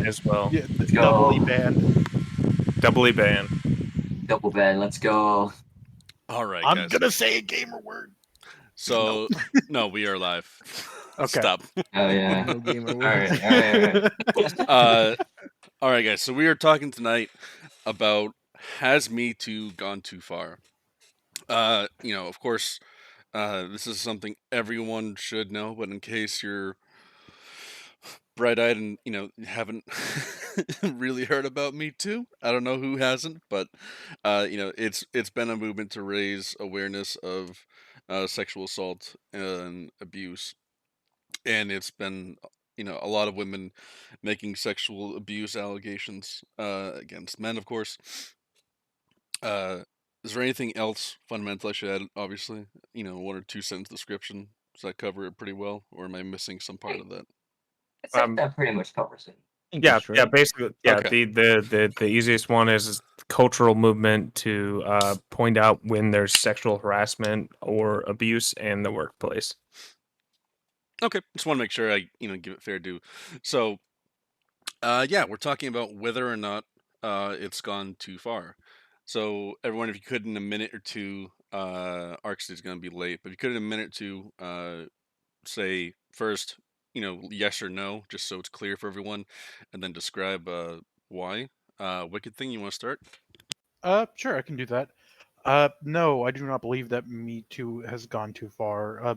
as well. Yeah, Let's doubly go. banned. Doubly banned. Double ban. Let's go. All right, I'm guys. gonna say a gamer word. So no, we are live. Okay. Stop. Oh yeah. No gamer All words. right. All right. All right. All right, guys. So we are talking tonight about, has Me Too gone too far? Of course, this is something everyone should know, but in case you're bright-eyed and haven't really heard about Me Too, I don't know who hasn't, but it's been a movement to raise awareness of sexual assault and abuse, and it's been a lot of women making sexual abuse allegations against men, of course. uh is there anything else fundamental I should add? Obviously, one or two sentence description, does that cover it pretty well, or am I missing some part of that? I think Um, that pretty much covers it. I think yeah, that's yeah, right. basically, yeah. Okay. The easiest one is cultural movement to point out when there's sexual harassment or abuse in the workplace. Okay, just want to make sure I give it fair due. So yeah, we're talking about whether or not it's gone too far. So everyone, if you could in a minute or two, Arx is going to be late, but if you could in a minute or two, say first, yes or no, just so it's clear for everyone, and then describe why. Wicked Thing, you want to start? Sure, I can do that. No, I do not believe that Me Too has gone too far.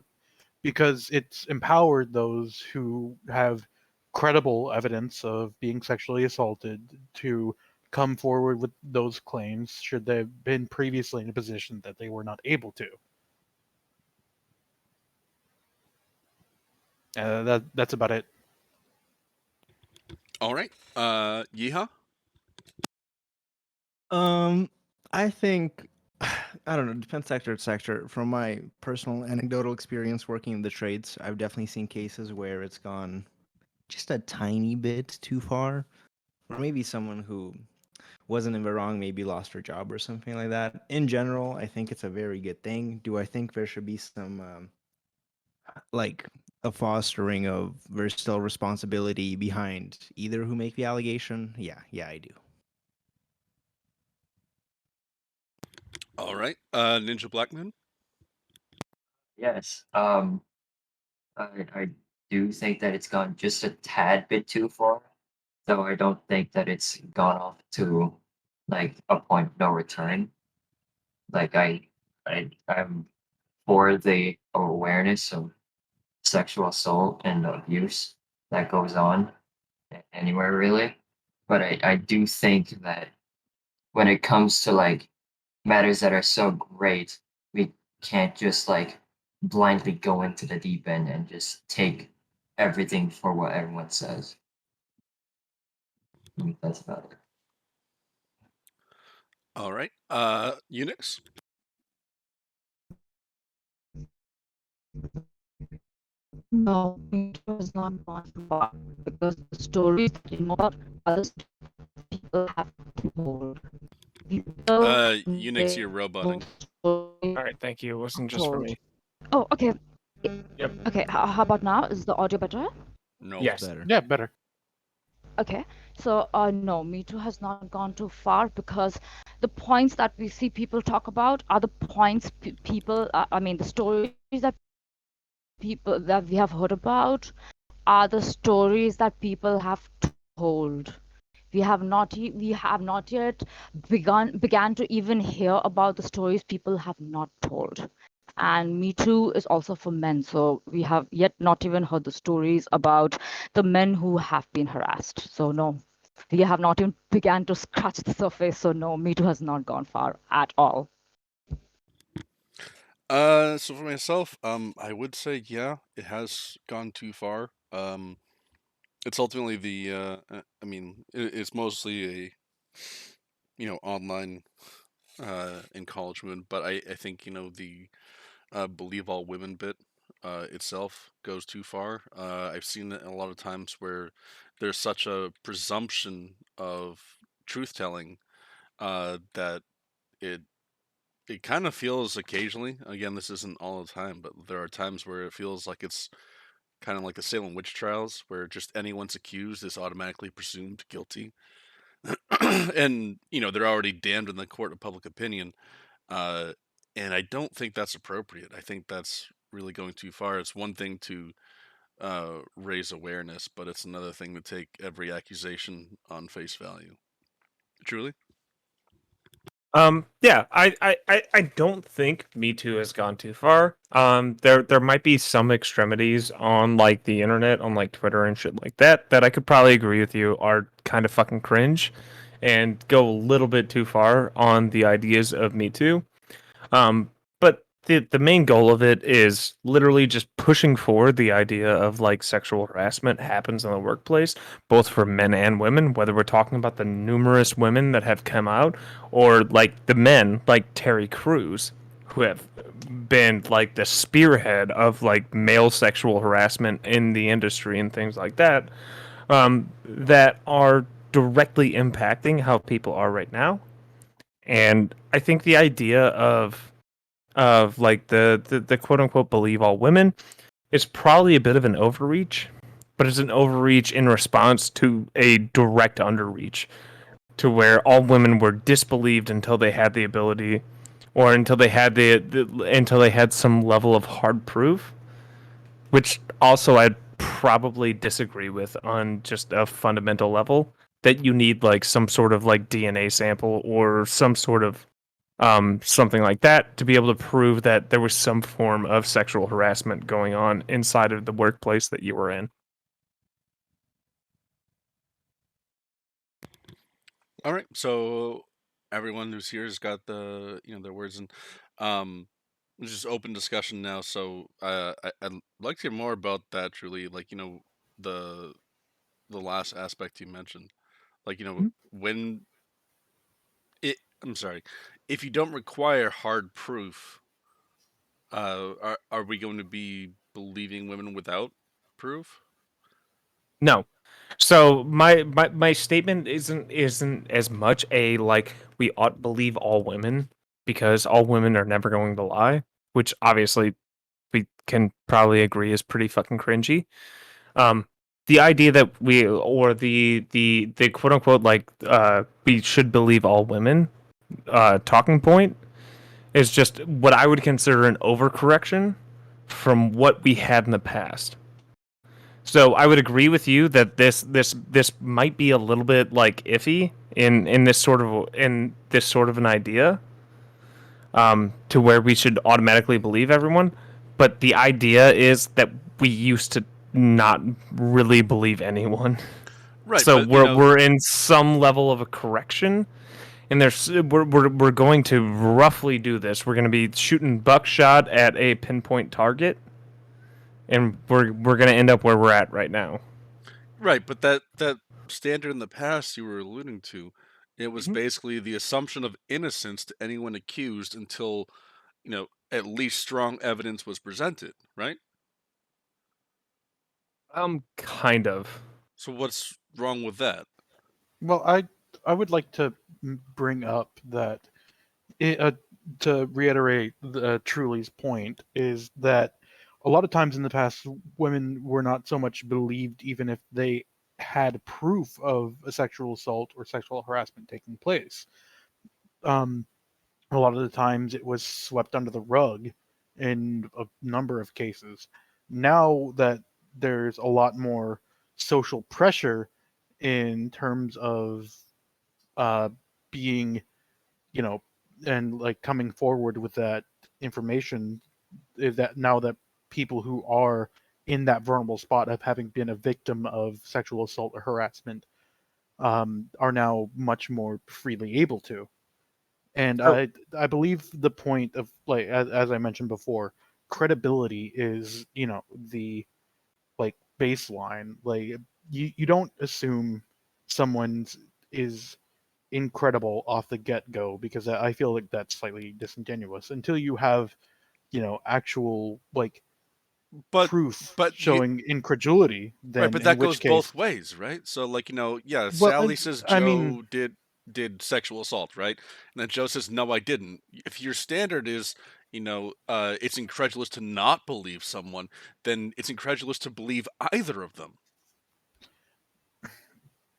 Because it's empowered those who have credible evidence of being sexually assaulted to come forward with those claims should they have been previously in a position that they were not able to. That's about it. All right. Yeehaw. Um, I think I don't know. Depends sector to sector. From my personal anecdotal experience working in the trades, I've definitely seen cases where it's gone just a tiny bit too far, or maybe someone who wasn't in the wrong maybe lost her job or something like that. In general, I think it's a very good thing. Do I think there should be some like a fostering of versatile responsibility behind either who make the allegation? Yeah, I do. All right. Ninja Black Moon. Yes. I do think that it's gone just a tad bit too far, though I don't think that it's gone off to like a point of no return. Like I'm for the awareness of sexual assault and abuse that goes on anywhere really. But I do think that when it comes to like matters that are so great, we can't just like blindly go into the deep end and just take everything for what everyone says. I think that's about it. All right. Unix. No, it was not gone too far because the stories that you know about others people have told. People Unix, you're roboting. All right, thank you. It wasn't just for told. me. Oh, okay. Yep. Okay, how about now? Is the audio better? No. Yes. Better. Yeah, better. Okay, so no, Me Too has not gone too far because the points that we see people talk about are the points people, I mean, the stories that people that we have heard about are the stories that people have told. We have not yet began to even hear about the stories people have not told. And Me Too is also for men, so we have yet not even heard the stories about the men who have been harassed. So no, we have not even began to scratch the surface. So no, Me Too has not gone far at all. So for myself, I would say yeah, it has gone too far. It's ultimately I mean, it's mostly a online encouragement, but I think the believe all women bit itself goes too far. I've seen it a lot of times where there's such a presumption of truth telling that it it kind of feels occasionally, again, this isn't all the time, but there are times where it feels like it's kind of like the Salem witch trials, where just anyone's accused is automatically presumed guilty, and they're already damned in the court of public opinion. Uh, and I don't think that's appropriate. I think that's really going too far. It's one thing to raise awareness, but it's another thing to take every accusation on face value. Truly. Yeah, I don't think Me Too has gone too far. There might be some extremities on like the internet, on like Twitter and shit like that, that I could probably agree with you are kind of fucking cringe and go a little bit too far on the ideas of Me Too. But the main goal of it is literally just pushing forward the idea of like sexual harassment happens in the workplace, both for men and women, whether we're talking about the numerous women that have come out or like the men like Terry Crews who have been like the spearhead of like male sexual harassment in the industry and things like that, that are directly impacting how people are right now. And I think the idea of like the quote unquote believe all women is probably a bit of an overreach, but it's an overreach in response to a direct underreach to where all women were disbelieved until they had the ability or until they had until they had some level of hard proof, which also I'd probably disagree with on just a fundamental level, that you need like some sort of like DNA sample or some sort of something like that to be able to prove that there was some form of sexual harassment going on inside of the workplace that you were in. All right, so everyone who's here has got their words, and it's just open discussion now. So I'd like to hear more about that. Truly, like the last aspect you mentioned, like when it. I'm sorry, if you don't require hard proof, are we going to be believing women without proof? No. So my statement isn't as much a like we ought to believe all women because all women are never going to lie, which obviously we can probably agree is pretty fucking cringy. Um, the idea that we or the quote unquote like we should believe all women talking point is just what I would consider an overcorrection from what we had in the past. So I would agree with you that this might be a little bit like iffy in this sort of an idea, to where we should automatically believe everyone. But the idea is that we used to not really believe anyone. Right. So but, we're in some level of a correction, and we're going to roughly do this. We're going to be shooting buckshot at a pinpoint target, and we're going to end up where we're at right now. Right, but that standard in the past you were alluding to, it was Mhm. basically the assumption of innocence to anyone accused until, at least strong evidence was presented, right? Kind of. So what's wrong with that? Well, I would like to bring up that to reiterate Truly's point is that a lot of times in the past, women were not so much believed, even if they had proof of a sexual assault or sexual harassment taking place. Um, a lot of the times, it was swept under the rug in a number of cases. Now that there's a lot more social pressure in terms of uh, being, you know, and like coming forward with that information, is that now that people who are in that vulnerable spot of having been a victim of sexual assault or harassment are now much more freely able to. And Oh. I believe the point of like as I mentioned before, credibility is the like baseline. Like you don't assume someone is incredible off the get go because I feel like that's slightly disingenuous until you have actual like But proof but you, showing incredulity. right, Then but in that which goes case, both ways, right? So like, yeah, well, Sally says I mean, Joe did sexual assault, right? And then Joe says, "No, I didn't." If your standard is it's incredulous to not believe someone, then it's incredulous to believe either of them.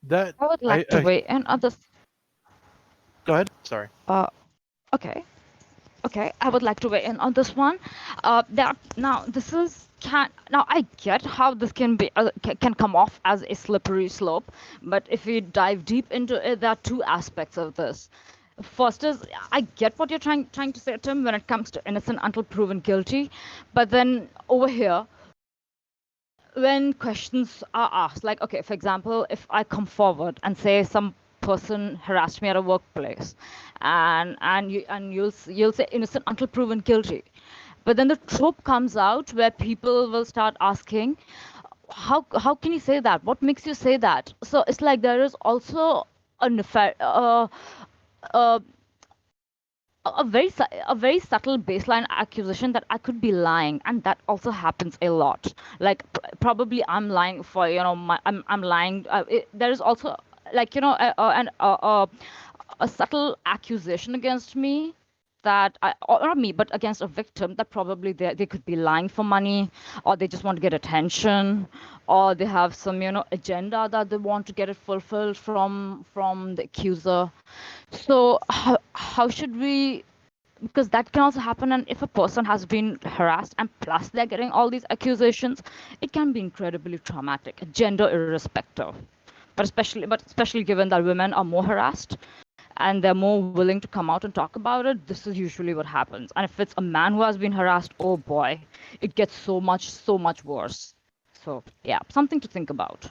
That I would like to weigh in on this. Go ahead. Sorry. Okay. Okay, I would like to weigh in on this one. Now this is now I get how this can be can come off as a slippery slope, but if we dive deep into it, there are two aspects of this. First is I get what you're trying to say, Tim, when it comes to innocent until proven guilty, but then over here, when questions are asked, like, okay, for example, if I come forward and say some person harassed me at a workplace, and you'll say innocent until proven guilty, but then the trope comes out where people will start asking, how can you say that? What makes you say that? So it's like there is also a very subtle baseline accusation that I could be lying, and that also happens a lot. Like probably I'm lying for I'm lying. There is also like a subtle accusation against me that or not me, but against a victim, that probably they could be lying for money, or they just want to get attention, or they have some agenda that they want to get it fulfilled from the accuser. So how should we, because that can also happen, and if a person has been harassed and plus they're getting all these accusations, it can be incredibly traumatic, gender irrespective. But especially given that women are more harassed and they're more willing to come out and talk about it, this is usually what happens. And if it's a man who has been harassed, oh boy, it gets so much worse. So yeah, something to think about.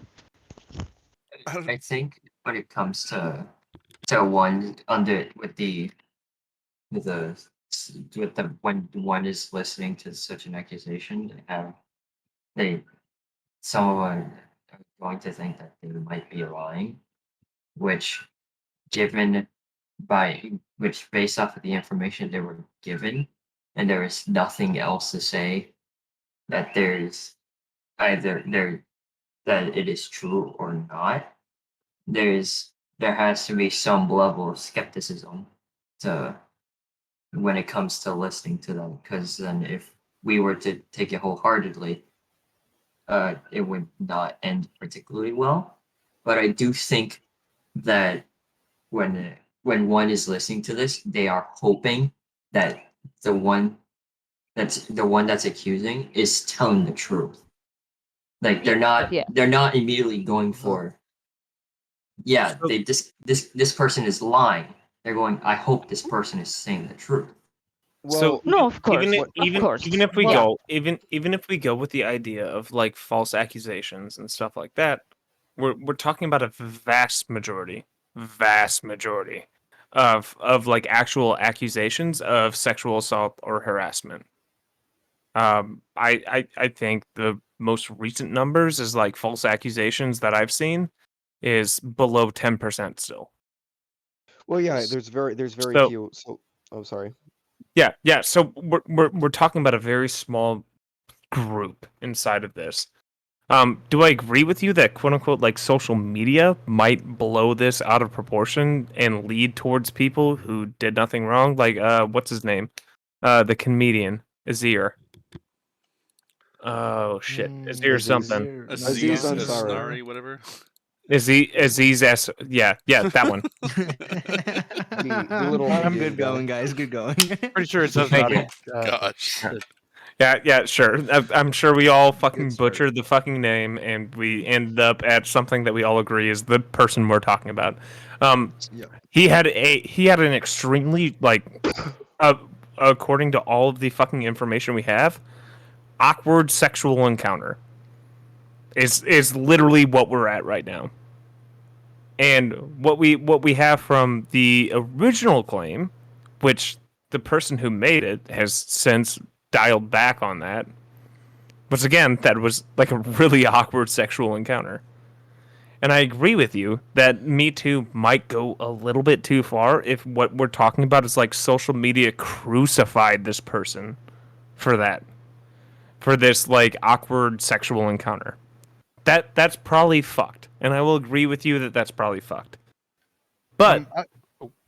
I think when it comes to one when one is listening to such an accusation, someone are going to think that they might be lying, which based off of the information they were given, and there is nothing else to say that there's either that it is true or not. There has to be some level of skepticism to when it comes to listening to them, because then if we were to take it wholeheartedly, it would not end particularly well. But I do think that when one is listening to this, they are hoping that the one that's accusing is telling the truth. Like they're not immediately going for, this person is lying. They're going, I hope this person is saying the truth. So no, of course, even if we go with the idea of like false accusations and stuff like that, we're talking about a vast majority of like actual accusations of sexual assault or harassment. I think the most recent numbers is like false accusations that I've seen is below 10% still. Well, yeah, there's very few. So, oh, sorry. Yeah. So we're talking about a very small group inside of this. Do I agree with you that quote unquote like social media might blow this out of proportion and lead towards people who did nothing wrong? Like what's his name? The comedian Azir. Oh shit, Azir something. Aziz Ansari, whatever. Aziz S. Yeah, that one. the little I'm Indian good guy. going, guys. Good going. Pretty sure it says Thank that. you. Gosh. Yeah, sure. I'm sure we all fucking Good start. butchered the fucking name, and we ended up at something that we all agree is the person we're talking about. Yeah. He had an extremely like, according to all of the fucking information we have, awkward sexual encounter. Is literally what we're at right now. And what we have from the original claim, which the person who made it has since dialed back on that, was again that was like a really awkward sexual encounter. And I agree with you that Me Too might go a little bit too far if what we're talking about is like social media crucified this person for this like awkward sexual encounter. That's probably fucked, and I will agree with you that that's probably fucked. But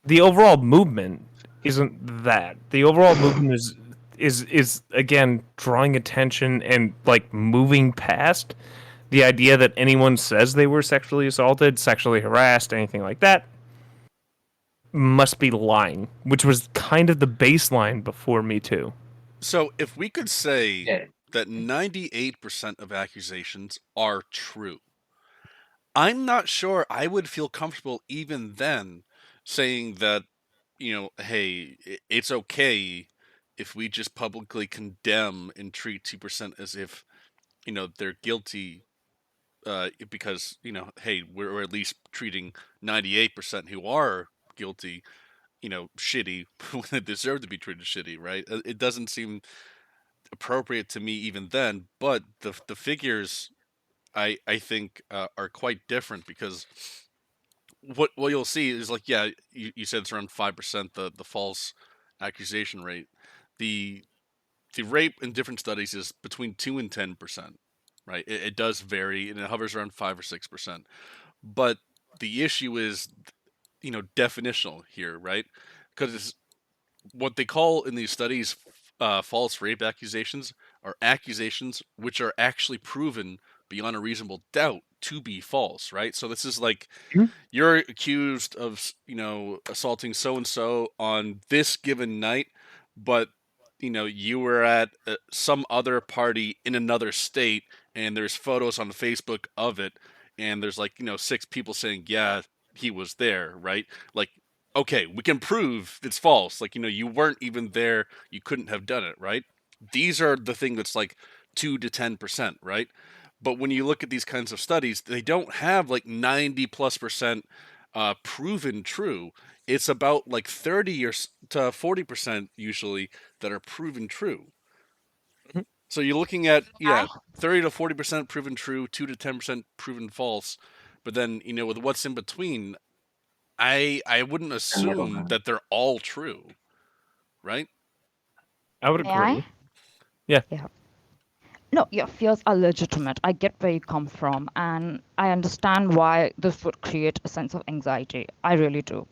the overall movement isn't that. The overall movement is is again drawing attention and like moving past the idea that anyone says they were sexually assaulted, sexually harassed, anything like that must be lying, which was kind of the baseline before Me Too. So if we could say Yeah. that 98% of accusations are true, I'm not sure I would feel comfortable even then saying that, hey, it's okay if we just publicly condemn and treat 2% as if, they're guilty, because, hey, we're at least treating 98% who are guilty, shitty when they deserve to be treated shitty, right? It doesn't seem appropriate to me even then, but the figures I think are quite different because what you'll see is like, yeah, you said it's around 5%, the false accusation rate. The rape in different studies is between 2 and 10%, right? It does vary and it hovers around 5 or 6%. But the issue is, definitional here, right? Because what they call in these studies false rape accusations are accusations which are actually proven beyond a reasonable doubt to be false, right? So this is like, Mhm. you're accused of, assaulting so and so on this given night, but you were at some other party in another state, and there's photos on Facebook of it, and there's like 6 people saying, yeah, he was there, right? Like, okay, we can prove it's false. Like, you weren't even there, you couldn't have done it, right? These are the thing that's like 2 to 10%, right? But when you look at these kinds of studies, they don't have like 90+% proven true. It's about like 30 to 40% usually that are proven true. Mhm. So you're looking at 30 to 40% proven true, 2 to 10% proven false. But then, with what's in between, I wouldn't assume that they're all true, right? I would May I? agree. Yeah. No, your fears are legitimate. I get where you come from, and I understand why this would create a sense of anxiety. I really do.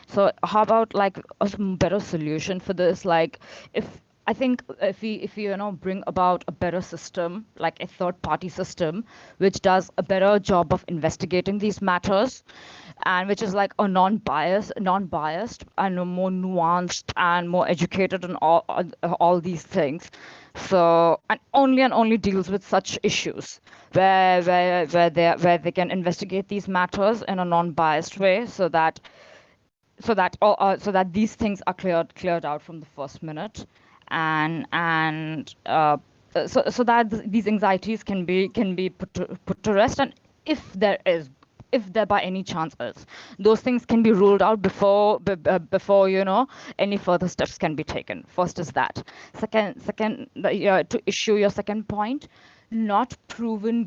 So, how about like better solution for this? Like, if I think if we bring about a better system, like a third party system, which does a better job of investigating these matters, and which is like a non-biased and a more nuanced and more educated and all these things. So and only deals with such issues where they can investigate these matters in a non-biased way, so that these things are cleared out from the first minute, and so that these anxieties can be put to rest, and if there by any chance is, those things can be ruled out before any further steps can be taken. First is that. Second, to issue your second point, not proven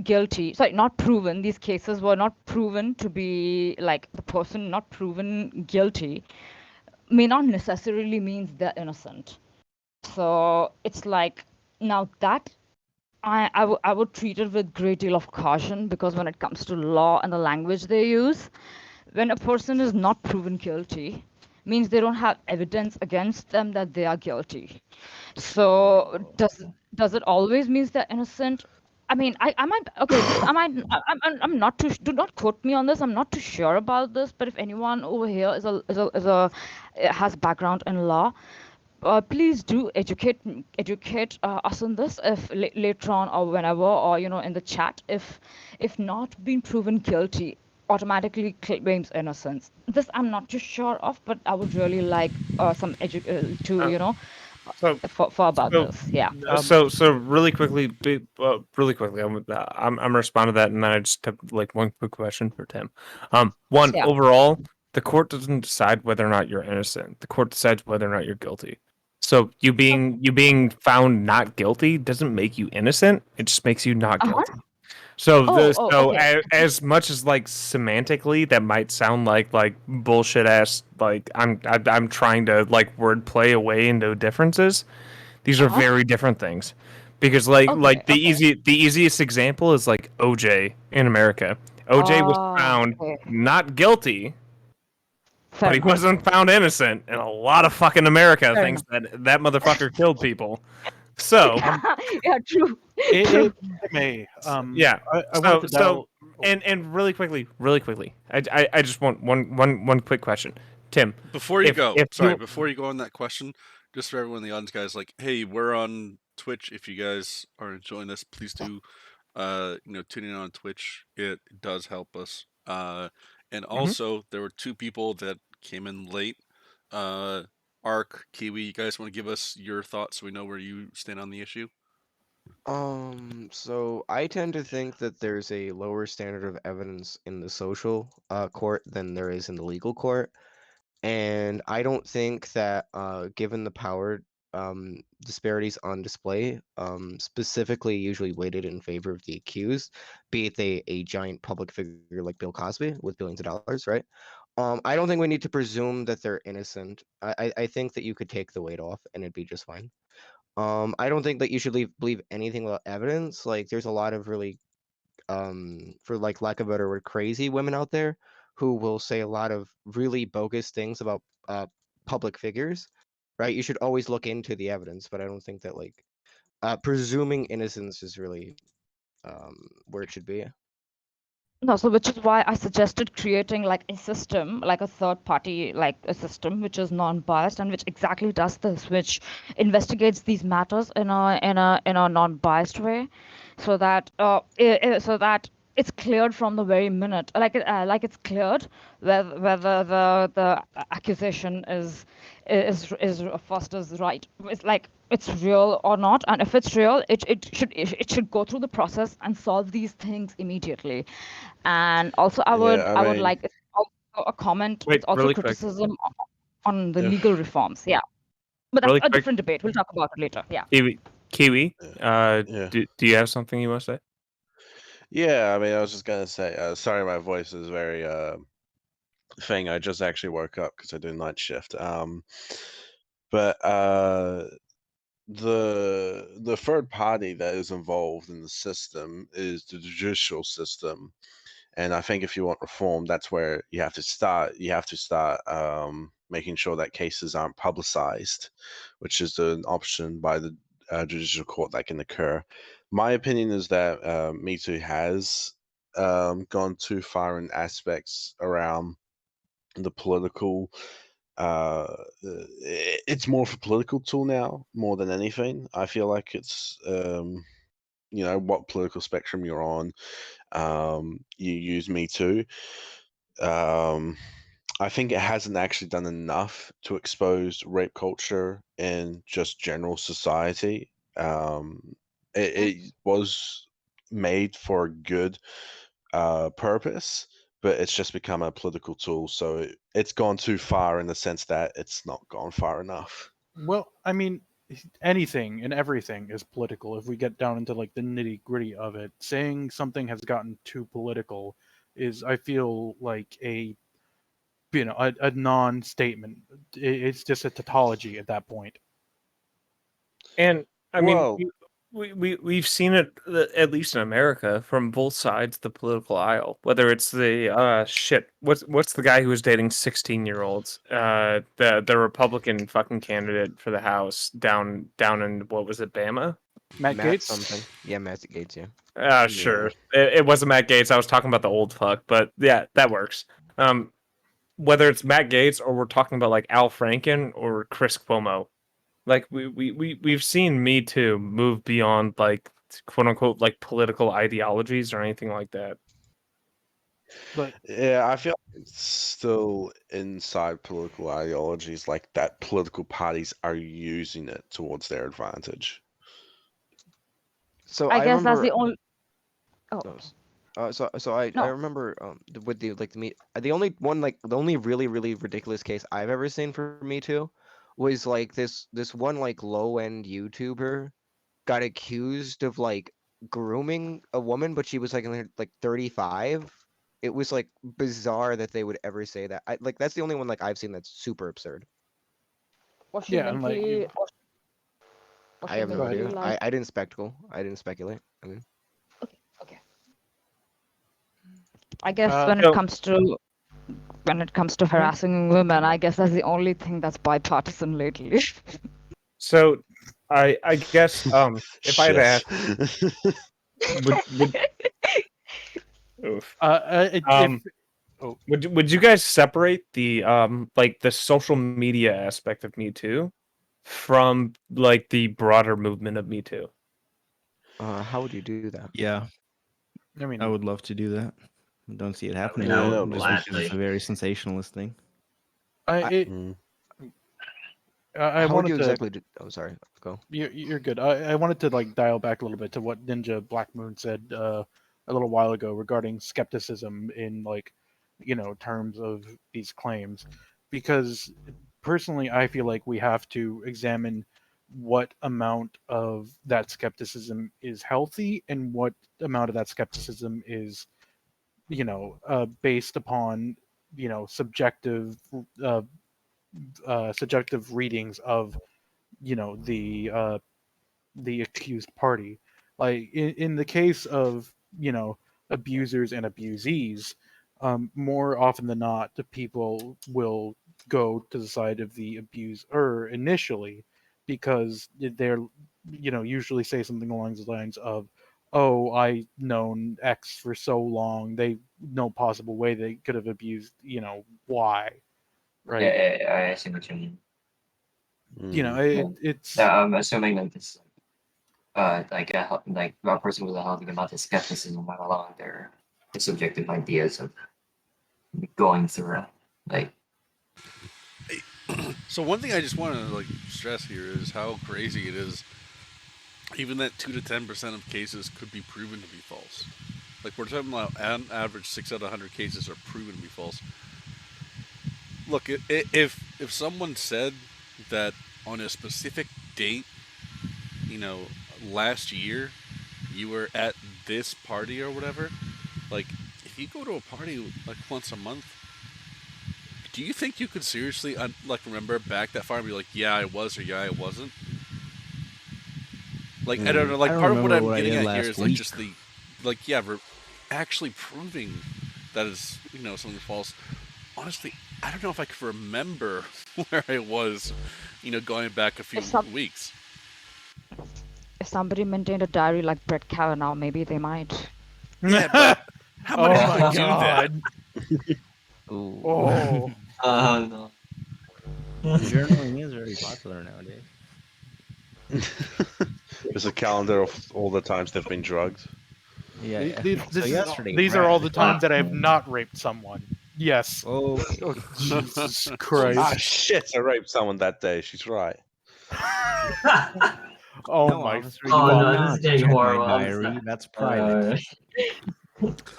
guilty. Sorry, not proven. These cases were not proven to be like the person not proven guilty may not necessarily means they're innocent. So it's like now that I would treat it with great deal of caution, because when it comes to law and the language they use, when a person is not proven guilty, means they don't have evidence against them that they are guilty. So does it always means they're innocent? I mean, I might okay. This I'm not too. Do not quote me on this. I'm not too sure about this. But if anyone over here has background in law, please do educate us on this if later on or whenever, or in the chat, if not being proven guilty automatically claims innocence. This I'm not too sure of, but I would really like some So for about so this. Yeah. so really quickly, I'm respond to that, and then I just have like one quick question for Tim. One, Yeah. overall, the court doesn't decide whether or not you're innocent. The court decides whether or not you're guilty. So you being found not guilty doesn't make you innocent. It just makes you not Uh-huh. guilty. So Okay. as much as like semantically that might sound like bullshit ass, like I'm trying to like wordplay away into differences. These are Uh-huh. very different things, because like Okay. the easiest example is like OJ in America. OJ was found Okay. not guilty Fair but he enough. wasn't found innocent, and a lot of fucking America Fair thinks that motherfucker killed people. So Yeah, true. It may. yeah, I wanted to so delve. and really quickly, I just want one quick question, Tim. Before you If- go, if sorry, you- before you go on that question, just for everyone in the audience, guys, like, hey, we're on Twitch. If you guys are enjoying this, please do, tune in on Twitch. It does help us. And also, there were 2 people that came in late. Ark, Kiwi, you guys want to give us your thoughts so we know where you stand on the issue? So I tend to think that there's a lower standard of evidence in the social court than there is in the legal court. And I don't think that given the power disparities on display, specifically usually weighted in favor of the accused, be it a giant public figure like Bill Cosby with billions of dollars, right? I don't think we need to presume that they're innocent. I think that you could take the weight off and it'd be just fine. I don't think that you should believe anything without evidence. Like, there's a lot of really, for like lack of a better word, crazy women out there who will say a lot of really bogus things about public figures, right? You should always look into the evidence, but I don't think that like presuming innocence is really where it should be. No, so which is why I suggested creating like a system, like a third party, like a system which is non-biased and which exactly does this, which investigates these matters in a non-biased way, so that so that it's cleared from the very minute, like it's cleared whether the accusation is first is right. It's like it's real or not, and if it's real, it should go through the process and solve these things immediately. And also, I would mean, like it's also a comment. Wait, It's also really quick. criticism on the Yeah. legal reforms. Yeah, but that's Really a quick. different debate. We'll talk about it later. Yeah. Kiwi, Yeah. do you have something you want to say? Yeah, I mean, I was just gonna say, sorry, my voice is very thing. I just actually woke up because I do night shift. But the third party that is involved in the system is the judicial system, and I think if you want reform, that's where you have to start. You have to start making sure that cases aren't publicized, which is an option by the judicial court that can occur. My opinion is that Me Too has gone too far in aspects around the political. It's more of a political tool now, more than anything. I feel like it's what political spectrum you're on. You use Me Too. I think it hasn't actually done enough to expose rape culture in just general society. It was made for a good purpose, but it's just become a political tool. So it's gone too far in the sense that it's not gone far enough. Well, I mean, anything and everything is political. If we get down into like the nitty gritty of it, saying something has gotten too political is, I feel like a non-statement. It's just a tautology at that point. And I mean, Well- we've seen it at least in America from both sides of the political aisle. Whether it's the what's the guy who was dating 16-year-olds, the Republican fucking candidate for the House down in what was it, Bama? Matt Gaetz? something. Yeah, Matt Gaetz. Yeah. Sure. It wasn't Matt Gaetz. I was talking about the old fuck, but yeah, that works. Whether it's Matt Gaetz or we're talking about like Al Franken or Chris Cuomo, like we've seen Me Too move beyond like quote unquote like political ideologies or anything like that. But Yeah, I feel like it's still inside political ideologies, like that political parties are using it towards their advantage. So I guess that's remember, the only. Oh, I No. remember with the only really ridiculous case I've ever seen for Me Too was like this one like low end YouTuber got accused of like grooming a woman, but she was like in her, like 35. It was like bizarre that they would ever say that. That's the only one like I've seen that's super absurd. was she Yeah, and, like, mentally? you- Was I she have no mentally, idea. like- I didn't spectacle. I didn't speculate. I mean, Okay. I guess Uh, when so- it comes to when it comes to harassing women. I guess that's the only thing that's bipartisan lately. So, I guess if I had to ask, would oof. If Would you guys separate the like the social media aspect of Me Too from like the broader movement of Me Too? How would you do that? Yeah, I mean, I would love to do that. I don't see it happening do though, it just because it's gladly. a very sensationalist thing. Mm. I How would wanted you to. exactly do? Oh, sorry. Go. You're good. I wanted to like dial back a little bit to what Ninja Black Moon said a little while ago regarding skepticism in like, terms of these claims, because personally I feel like we have to examine what amount of that skepticism is healthy and what amount of that skepticism is, based upon, subjective subjective readings of, the accused party. Like in the case of, abusers and abusees, more often than not, the people will go to the side of the abuser initially because they're, usually say something along the lines of, "Oh, I known X for so long. They no possible way they could have abused, Y." Right? I see what you mean. It's Yeah, I'm assuming that this, like a person with a healthy amount of skepticism might allow their subjective ideas of going through, like. So one thing I just want to like stress here is how crazy it is. Even that 2 to 10% of cases could be proven to be false. Like we're talking about, on average, 6 out of 100 cases are proven to be false. Look, if someone said that on a specific date, last year, you were at this party or whatever, like if you go to a party like once a month, do you think you could seriously remember back that far and be like, yeah, I was, or yeah, I wasn't? Like I don't know. Like I don't part of what remember I'm what I getting did at here last is like week. just the, like actually proving that is something false. Honestly, I don't know if I could remember where I was, going back a few weeks. If somebody maintained a diary like Brett Kavanaugh, maybe they might. Yeah, but how many Oh people my do that? God. Ooh. Oh. No. Journaling is very popular nowadays. There's a calendar of all the times they've been drugged. Yeah, yeah. These, So yesterday, these are all the Brad- times that I have not raped someone. Yes. Okay. Oh, Jesus Ah, Christ. shit! I raped someone that day. She's right. Oh No, my officer, Oh, you no, will this not is getting check my horrible. I'm diary. sorry. That's private.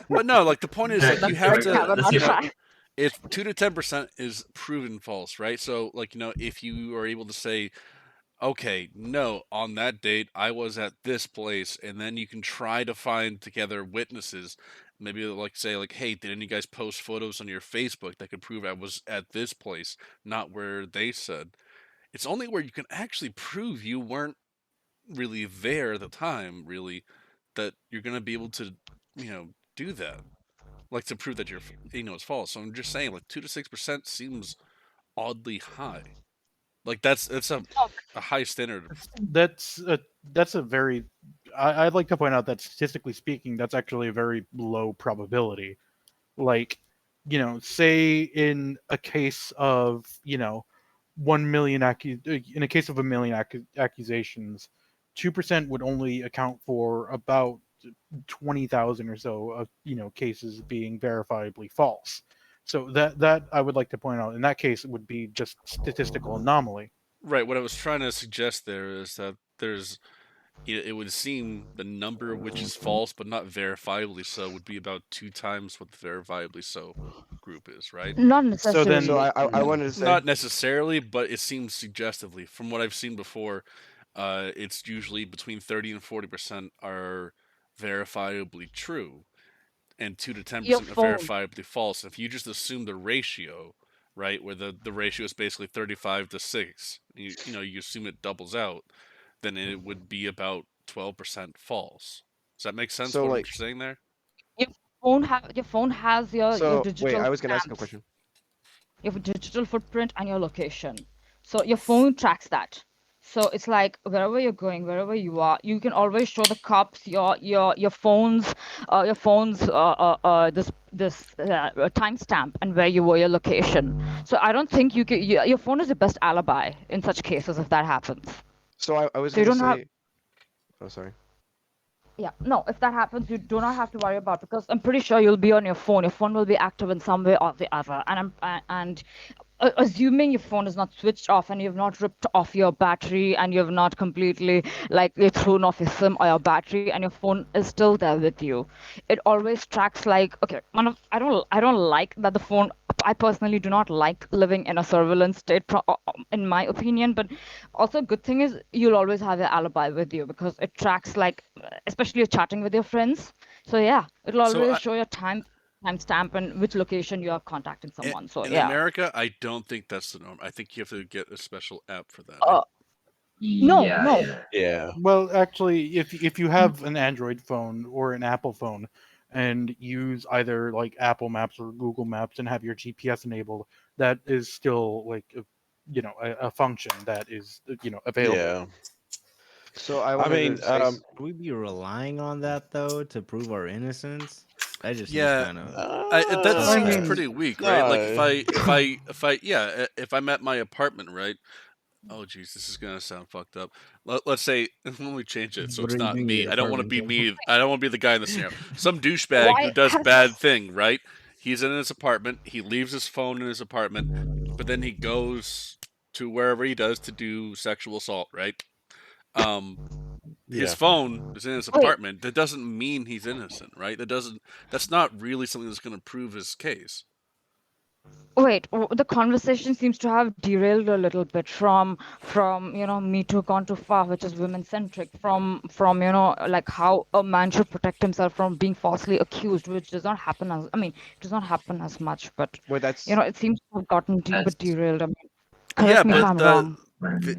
But no, like the point is, like you have Brett to, Kavanaugh trial. if 2 to 10% is proven false, right? So like if you are able to say, okay, no, on that date I was at this place, and then you can try to find together witnesses. Maybe like say like, hey, did any of you guys post photos on your Facebook that could prove I was at this place, not where they said? It's only where you can actually prove you weren't really there at the time, really, that you're gonna be able to, do that. Like to prove that it's false. So I'm just saying, like 2 to 6% seems oddly high. Like that's a high standard. That's a very. I'd like to point out that statistically speaking, that's actually a very low probability. Like, say in a case of 1 million in a case of 1 million accusations, 2% would only account for about 20,000 or so of cases being verifiably false. So that I would like to point out, in that case, it would be just statistical anomaly. Right. What I was trying to suggest there is that it would seem the number which is false but not verifiably so would be about 2 times what the verifiably so group is, right? Not So necessarily. then, So I wanted to say. Not necessarily, but it seems suggestively. From what I've seen before, it's usually between 30 and 40% are verifiably true, and 2 to 10% Your are phone. verifiably false. If you just assume the ratio, right, where the ratio is basically 35 to 6, you assume it doubles out, then it would be about 12% false. Does that make sense? So, What like- I'm saying there? Your phone has your So wait, digital I was gonna ask a stamps. question. your digital footprint, and your location. So your phone tracks that. So it's like wherever you're going, wherever you are, you can always show the cops your phone's this timestamp and where you were, your location. So I don't think your phone is the best alibi in such cases if that happens. So I was So you gonna don't have say. Oh, sorry. Yeah, no, if that happens, you do not have to worry about, because I'm pretty sure you'll be on your phone. Your phone will be active in some way or the other. And assuming your phone is not switched off and you've not ripped off your battery and you've not completely like you thrown off your SIM or your battery and your phone is still there with you, it always tracks like, okay, I don't like that the phone. I personally do not like living in a surveillance state, in my opinion. But also, a good thing is you'll always have your alibi with you because it tracks like, especially you're chatting with your friends. So yeah, it'll So always I- show your timestamp and which location you are contacting someone. So in yeah. America, I don't think that's the norm. I think you have to get a special app for that. No, Yeah, no. yeah. Yeah. Well, actually, if you have an Android phone or an Apple phone and use either like Apple Maps or Google Maps and have your GPS enabled, that is still like a function that is available. Yeah. So I I wanted mean, to say. Should we be relying on that though to prove our innocence? That just seems Yeah, kind of. that I seems mean, pretty weak, right? Like no. if I'm at my apartment, right? Oh geez, this is gonna sound fucked up. Let's say let me change it so What it's are you not doing at me. your I don't want to apartment, be Tim? me. I don't want to be the guy in the scenario. Some douchebag who Why does has bad this? thing, right? He's in his apartment. He leaves his phone in his apartment, but then he goes to wherever he does to do sexual assault, right? His Yeah. phone is in his Wait, apartment. That doesn't mean he's innocent, right? That's not really something that's going to prove his case. the conversation seems to have derailed a little bit from Me Too gone too far, which is women centric, from like how a man should protect himself from being falsely accused, which does not happen as it does not happen as much, but Well, that's. it seems to have gotten a bit That's derailed. I mean, Yeah, correct me if but I'm wrong.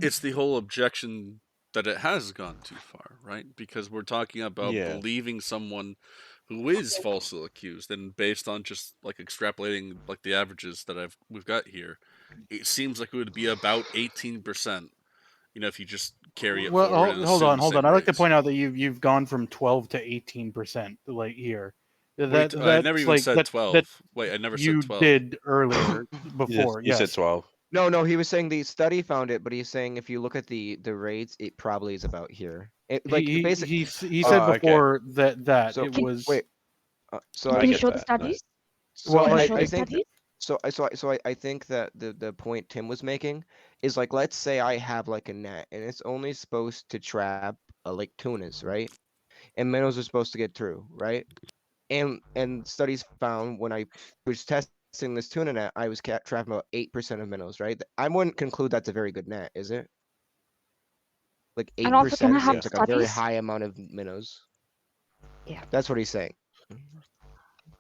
it's the whole objection that it has gone too far, right? Because we're talking about Yeah. believing someone who is falsely accused, and based on just like extrapolating like the averages that we've got here, it seems like it would be about 18%. If you just carry it well, forward and hold assume on, the hold same on. I'd like to rates. point out that you've gone from 12 to 18% like here. Wait, I never even said 12. That Wait, I never you said 12. did earlier before. You said Yes. 12. No, he was saying the study found it, but he's saying if you look at the rates, it probably is about here. It, like He basic. he said okay. before that So it was wait. So Can I you get show the that. studies? So Well, Can you I show I the think studies? I think that the point Tim was making is like, let's say I have like a net and it's only supposed to trap like tunas, right? And minnows are supposed to get through, right? And studies found when I was testing this tuna net, I was trapping about 8% of minnows, right? I wouldn't conclude that's a very good net, is it? Like And also, can I 8% have seems the like a very studies? high amount of minnows. Yeah. That's what he's saying.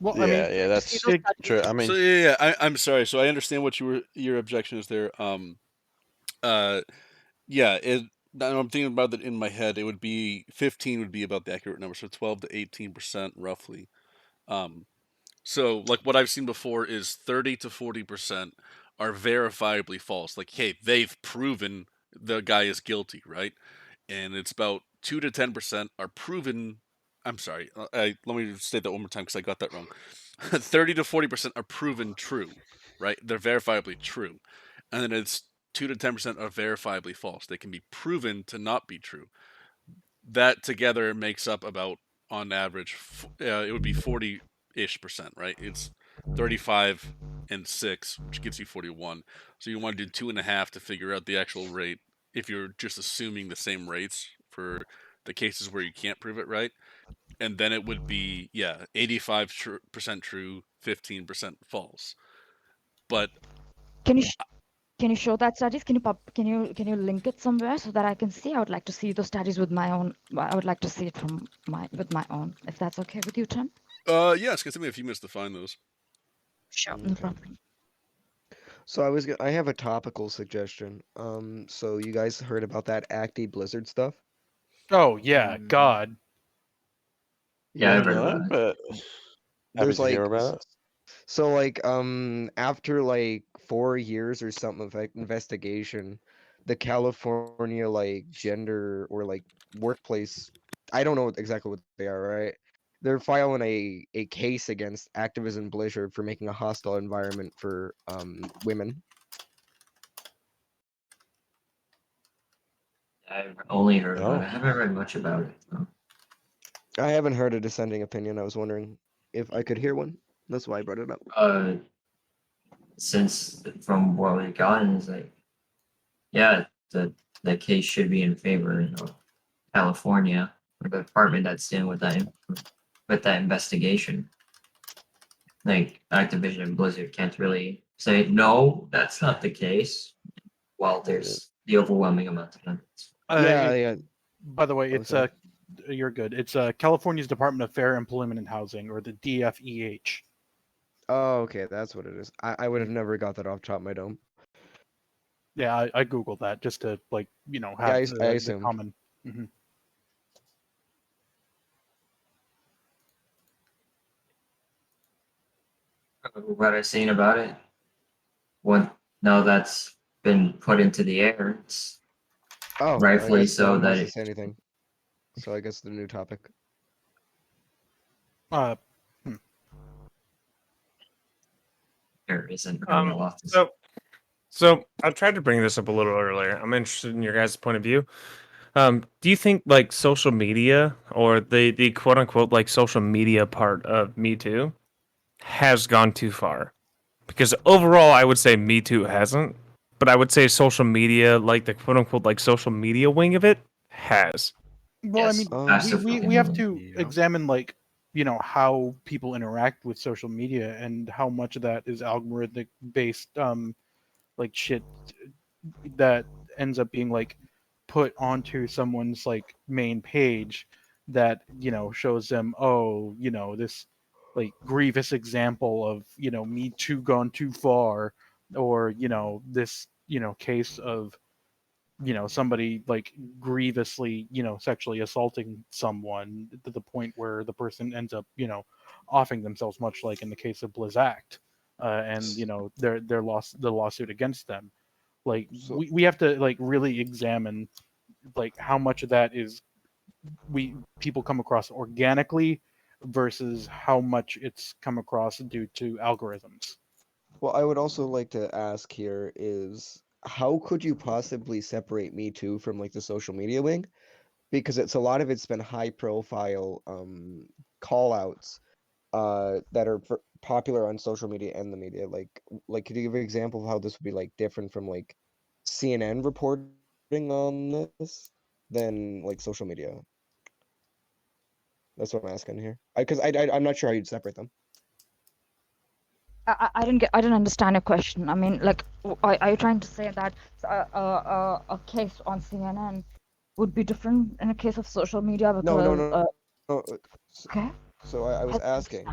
well. Yeah, I mean, yeah, See that's those it- studies? true. I mean, So I'm sorry. So I understand what your objection is there. Yeah, now I'm thinking about it in my head. It would be 15 would be about the accurate number, so 12 to 18% roughly. So like what I've seen before is 30 to 40% are verifiably false. Like, hey, they've proven the guy is guilty, right? And it's about 2 to 10% are proven. I'm sorry. Let me state that one more time because I got that wrong. 30 to 40% are proven true, right? They're verifiably true. And then it's 2 to 10% are verifiably false. They can be proven to not be true. That together makes up about, on average, it would be 40-ish%, right? It's 35 and 6, which gives you 41. So you want to do 2.5 to figure out the actual rate if you're just assuming the same rates for the cases where you can't prove it, right? And then it would be 85% true, 15% false. But Can you show that studies? Can you link it somewhere so that I can see? I would like to see those studies with my own. I would like to see it with my own, if that's okay with you, Tim. yeah, it's gonna take me a few minutes to find those. Sure, no problem. So I have a topical suggestion. So you guys heard about that Acti Blizzard stuff? oh yeah, Mm. God. Yeah, I've maybe heard not, about it. but happy There's to hear like about it. So like after like 4 years or something of like, investigation, the California like gender or like workplace, I don't know exactly what they are, right? They're filing a case against Activision Blizzard for making a hostile environment for women. I've only heard about Oh. it. I haven't read much about it. So. I haven't heard a dissenting opinion. I was wondering if I could hear one. That's why I brought it up. Since from what we've gotten is like, yeah, the case should be in favor of California, or the department that's dealing with that investigation. Like Activision Blizzard can't really say no, that's not the case. While there's the overwhelming amount of evidence. Yeah. By the way, Oh, it's sorry. you're good. It's California's Department of Fair Employment and Housing, or the DFEH. Oh, okay, that's what it is. I would have never got that off top of my dome. Yeah, I googled that just to like have Yeah, I the assumed. common. Mhm. What I've seen about it, now that's been put into the air, it's Oh, rightfully I guess no so one that wants to it, say anything. So I guess the new topic. there isn't really a lot to say. So I tried to bring this up a little earlier. I'm interested in your guys' point of view. Do you think like social media or the quote unquote like social media part of Me Too has gone too far? Because overall, I would say Me Too hasn't, but I would say social media, like the quote unquote like social media wing of it, has. Well, Yes, I mean, massive we have fucking- to examine like how people interact with social media and how much of that is algorithmic based like shit that ends up being like put onto someone's like main page that shows them, oh, this like grievous example of Me Too gone too far, or this case of somebody like grievously sexually assaulting someone to the point where the person ends up offing themselves, much like in the case of Blizzard, and their lawsuit against them. Like So- we have to like really examine like how much of that is people come across organically versus how much it's come across due to algorithms. Well, I would also like to ask here is how could you possibly separate Me Too from like the social media wing? Because a lot of it's been high profile call outs that are popular on social media and the media. Like could you give an example of how this would be like different from like CNN reporting on this than like social media? That's what I'm asking here. Because I'm not sure how you'd separate them. I didn't understand your question. I mean, like, are you trying to say that a case on CNN would be different in a case of social media because No. okay. So I was Help me asking,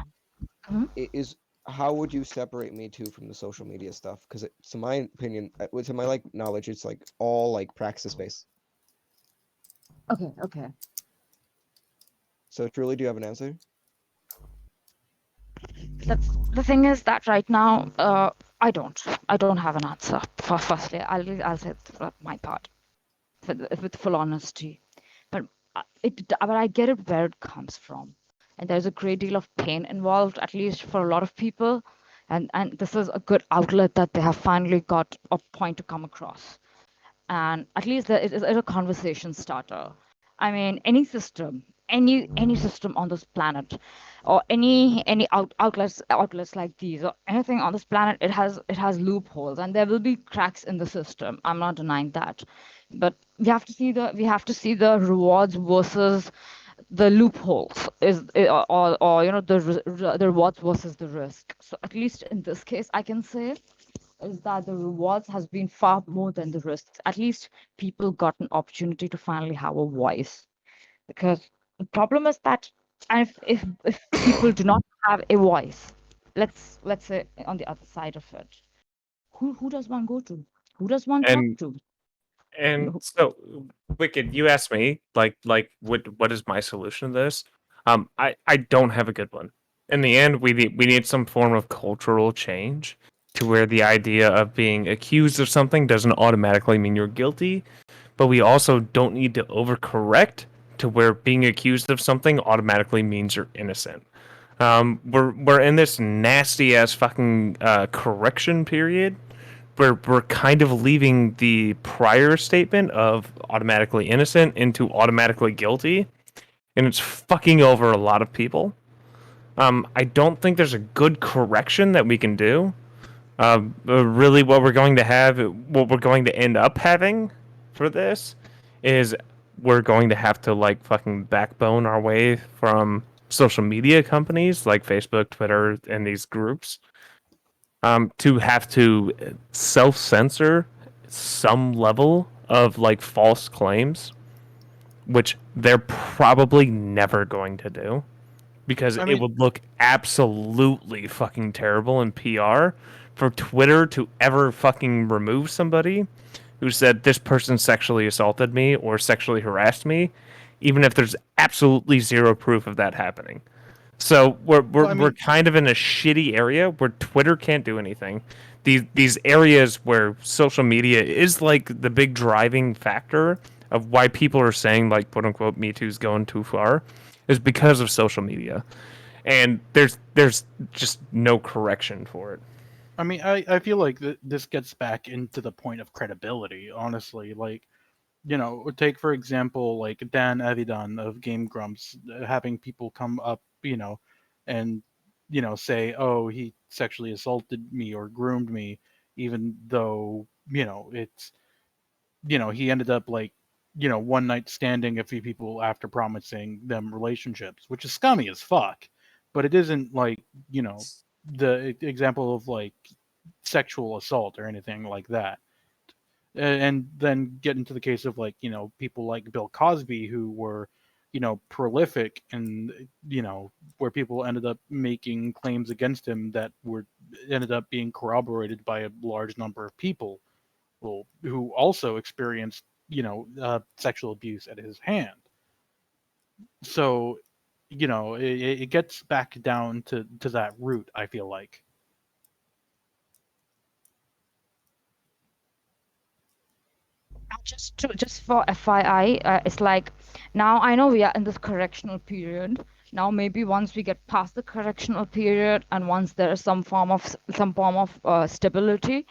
understand. is how would you separate Me Too from the social media stuff? Because to my opinion, to my like knowledge, it's like all like praxis based. Okay. So truly, do you have an answer? That's the thing is that right now, I don't have an answer. Firstly, I'll say my part with full honesty, but but I get it where it comes from, and there's a great deal of pain involved, at least for a lot of people, and this is a good outlet that they have finally got a point to come across, and at least it is a conversation starter. I mean, any system, any system on this planet, or any outlets like these, or anything on this planet, it has loopholes, and there will be cracks in the system. I'm not denying that, but we have to see the rewards versus the loopholes or the rewards versus the risk. So at least in this case, I can say is that the rewards has been far more than the risks. At least people got an opportunity to finally have a voice. Because the problem is that if people do not have a voice, let's say on the other side of it, who does one go to? Who does one talk And to? and so Wicked, you asked me like what is my solution to this? I don't have a good one. in the end, we need some form of cultural change to where the idea of being accused of something doesn't automatically mean you're guilty, but we also don't need to overcorrect to where being accused of something automatically means you're innocent. We're in this nasty ass fucking correction period where we're kind of leaving the prior statement of automatically innocent into automatically guilty, and it's fucking over a lot of people. I don't think there's a good correction that we can do. Really, what we're going to end up having for this is we're going to have to like fucking backbone our way from social media companies like Facebook, Twitter, and these groups to have to self-censor some level of like false claims, which they're probably never going to do because I it mean- would look absolutely fucking terrible in PR for Twitter to ever fucking remove somebody who said this person sexually assaulted me or sexually harassed me, even if there's absolutely zero proof of that happening. So we're kind of in a shitty area where Twitter can't do anything. These areas where social media is like the big driving factor of why people are saying like quote unquote Me Too's going too far is because of social media. And there's just no correction for it. I mean, I feel like this gets back into the point of credibility, honestly. Like, take for example, like Dan Avidan of Game Grumps having people come up, and, say, oh, he sexually assaulted me or groomed me, even though, it's, he ended up like, one night standing a few people after promising them relationships, which is scummy as fuck. But it isn't like, the example of like sexual assault or anything like that. And then get into the case of like, people like Bill Cosby who were, prolific and, where people ended up making claims against him that ended up being corroborated by a large number of people who also experienced, sexual abuse at his hand. So, it gets back down to that root, I feel like. Just for FYI, it's like now I know we are in this correctional period. Now maybe once we get past the correctional period and once there is some form of stability,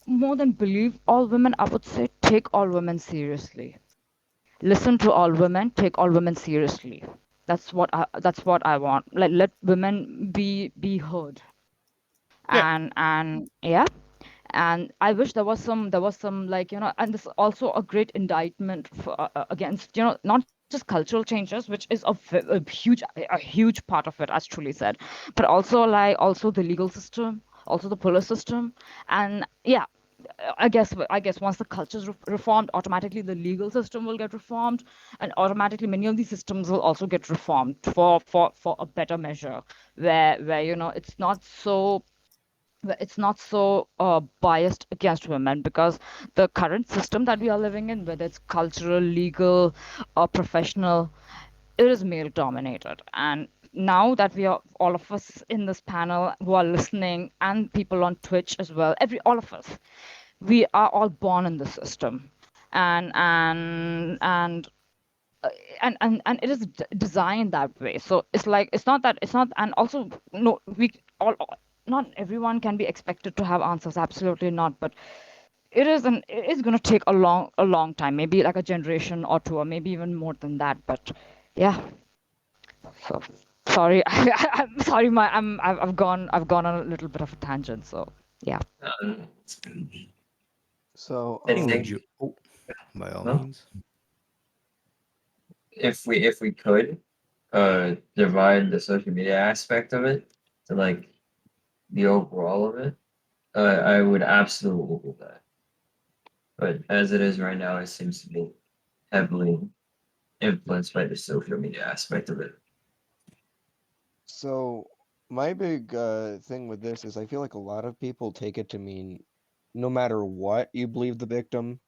more than believe all women, I would say take all women seriously. Listen to all women, take all women seriously. That's what I want. Like let women be heard. Yeah. And yeah. And I wish there was some like and this is also a great indictment for, against not just cultural changes, which is a huge part of it, as truly said, but also the legal system, also the police system, and yeah. I guess once the culture is reformed, automatically the legal system will get reformed, and automatically many of these systems will also get reformed for a better measure, where it's not so biased against women, because the current system that we are living in, whether it's cultural, legal, or professional, it is male dominated. And now that we are, all of us in this panel who are listening, and people on Twitch as well, all of us, we are all born in the system, and it is designed that way. So it's not, and also no, we all, not everyone can be expected to have answers, absolutely not, but it is going to take a long time, maybe like a generation or two, or maybe even more than that. But yeah, so sorry. I'm sorry, I've gone on a little bit of a tangent, so yeah. So I think By all No? means. if we could divide the social media aspect of it to like the overall of it, I would absolutely do that. But as it is right now, it seems to be heavily influenced by the social media aspect of it. So my big thing with this is I feel like a lot of people take it to mean no matter what you believe the victim,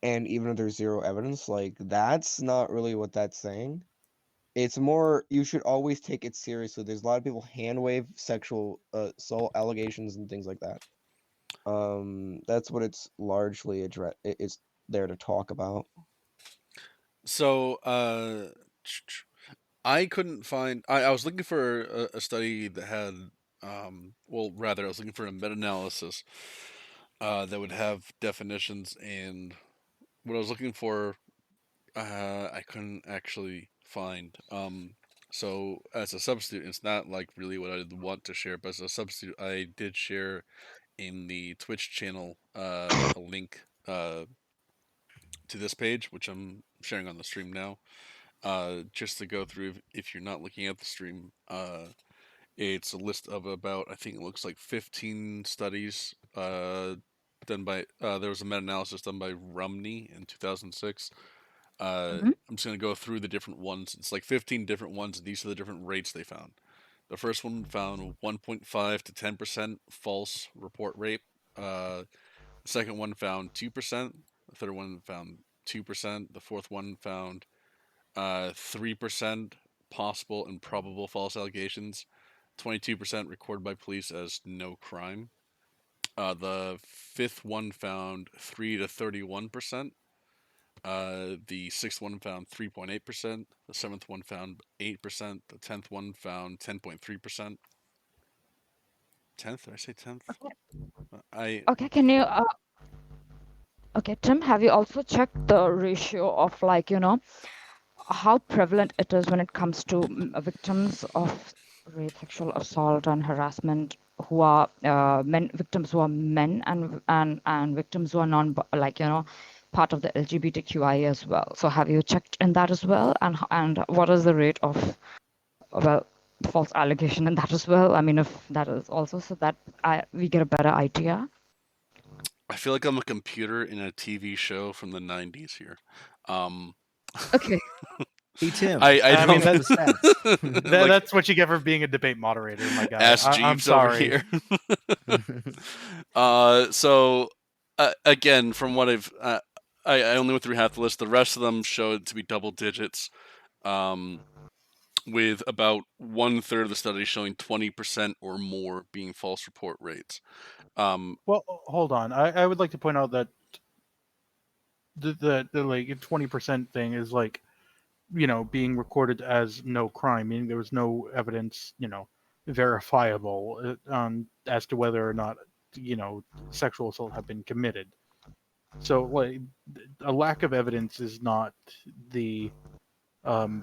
and even if there's zero evidence, like that's not really what that's saying. It's more you should always take it seriously. There's a lot of people hand wave sexual assault allegations and things like that. That's what it's largely it's there to talk about. So, I couldn't find. I was looking for a study that had, well, rather, I was looking for a meta-analysis that would have definitions, and what I was looking for, I couldn't actually find. So as a substitute, it's not like really what I'd want to share, but as a substitute, I did share in the Twitch channel a link to this page, which I'm sharing on the stream now. Just to go through, if you're not looking at the stream, it's a list of about, I think it looks like 15 studies done by, there was a meta-analysis done by Rumney in 2006. Mhm. I'm just going to go through the different ones. It's like 15 different ones, and these are the different rates they found. The first one found 1.5 to 10% false report rate. The second one found 2%. The third one found 2%. The fourth one found 3% possible and probable false allegations. 22% recorded by police as no crime. The fifth one found 3 to 31%. The sixth one found 3.8%. The seventh one found 8%. The 10th one found 10.3%. 10th? Did I say 10th? Okay, can you okay, Tim, have you also checked the ratio of like, how prevalent it is when it comes to victims of rape, sexual assault, and harassment who are victims who are men and victims who are part of the LGBTQI as well. So have you checked in that as well? And what is the rate of false allegation in that as well? I mean, if that is also so that we get a better idea. I feel like I'm a computer in a TV show from the 90s here. Okay. Hey Tim, I I mean, don't. that's the stats. That's what you get for being a debate moderator, my guy. Ask I'm Jeeves over sorry. here. So again, from what I only went through half the list. The rest of them showed to be double digits, with about 1/3 of the study showing 20% or more being false report rates. Well, hold on. I would like to point out that the like 20% thing is like, being recorded as no crime, meaning there was no evidence, verifiable as to whether or not, sexual assault had been committed. So like a lack of evidence is not the I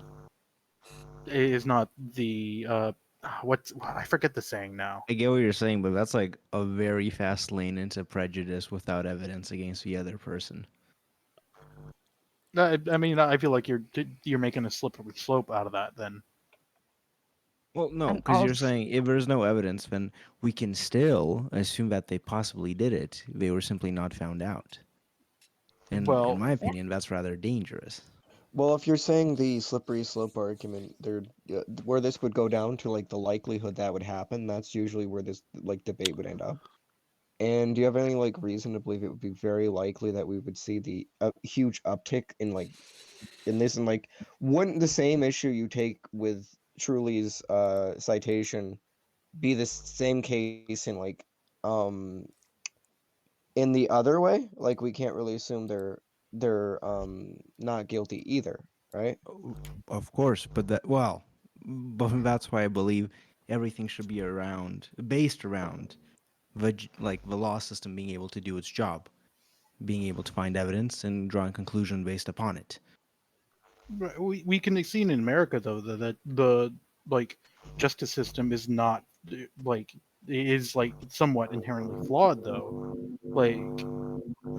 forget the saying now. I get what you're saying, but that's like a very fast lane into prejudice without evidence against the other person. I mean, I feel like you're making a slippery slope out of that then. Well, no, And because you're also- saying if there's no evidence, then we can still assume that they possibly did it. They were simply not found out. And Well- in my opinion, that's rather dangerous. Well, if you're saying the slippery slope argument, where this would go down to like the likelihood that would happen, that's usually where this like debate would end up. And do you have any like reason to believe it would be very likely that we would see the huge uptick in this, and like wouldn't the same issue you take with Truly's citation be the same case in like in the other way? Like we can't really assume they're not guilty either, right? Of course, but that's why I believe everything should be based around the law system being able to do its job, being able to find evidence and draw a conclusion based upon it. We can see in America though that the like justice system is not is somewhat inherently flawed though. Like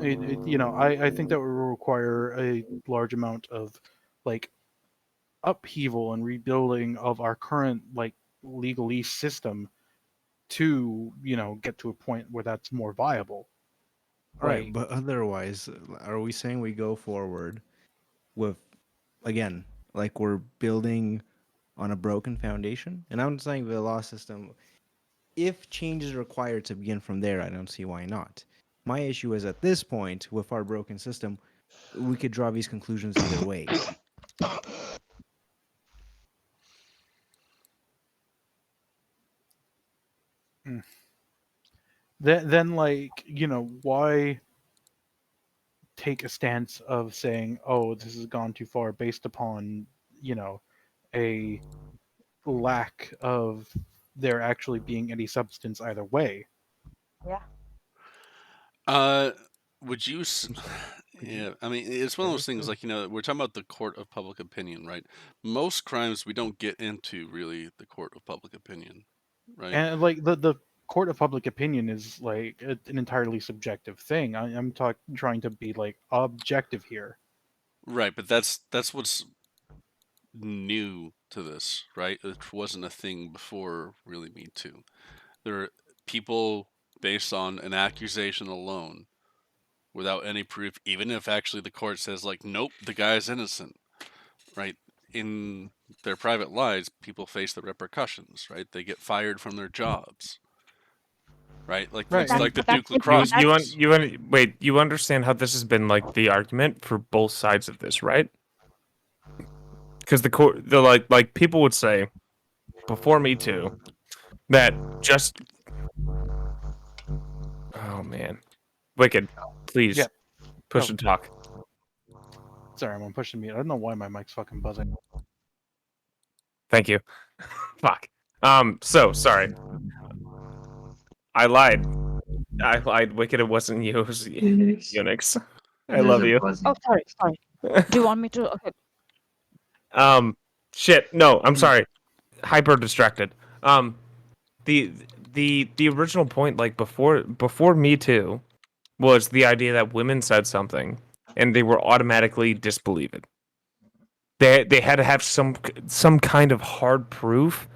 I think that will require a large amount of like upheaval and rebuilding of our current legalese system to get to a point where that's more viable. Right, Like, but otherwise, are we saying we go forward with, again, like we're building on a broken foundation? And I'm saying the law system, if change is required to begin from there, I don't see why not. My issue is at this point, with our broken system, we could draw these conclusions either way. then like, why take a stance of saying, oh, this has gone too far based upon, a lack of there actually being any substance either way. Would you? Could you- Yeah, I mean, it's one of those things. Like, we're talking about the court of public opinion, right? Most crimes we don't get into really the court of public opinion, right? And like the court of public opinion is like an entirely subjective thing. I'm trying to be like objective here. Right, but that's what's new to this, right? It wasn't a thing before really Me Too. There are people based on an accusation alone without any proof, even if actually the court says like, nope, the guy's innocent, right? In their private lives, people face the repercussions, right? They get fired from their jobs, right? Like Right, it's and- like the That's Duke the- lacrosse. Wait, you understand how this has been like the argument for both sides of this, right? Because like people would say before Me Too that just oh man, Wicked, please Yeah. push Oh. and talk. Sorry, I'm pushing mute. I don't know why my mic's fucking buzzing. Thank you. Fuck. So sorry. I lied. Wicked, it wasn't you. It was Unix. I There's love a you. buzzing. Oh, sorry. Do you want me to? Okay. Shit. No, I'm sorry. Hyper distracted. The original point, like before Me Too, was the idea that women said something and they were automatically disbelieved. They had to have some kind of hard proof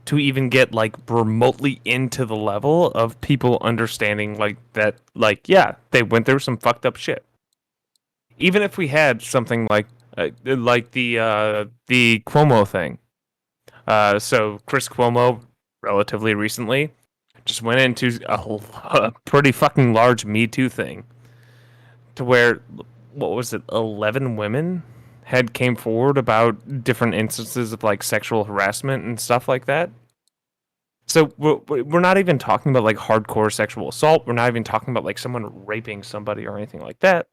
to even get like remotely into the level of people understanding like that, like, yeah, they went through some fucked up shit. Even if we had something like the Cuomo thing. So Chris Cuomo, relatively recently, just went into a pretty fucking large Me Too thing, to where, what was it, 11 women had came forward about different instances of like sexual harassment and stuff like that. So we're not even talking about like hardcore sexual assault. We're not even talking about like someone raping somebody or anything like that.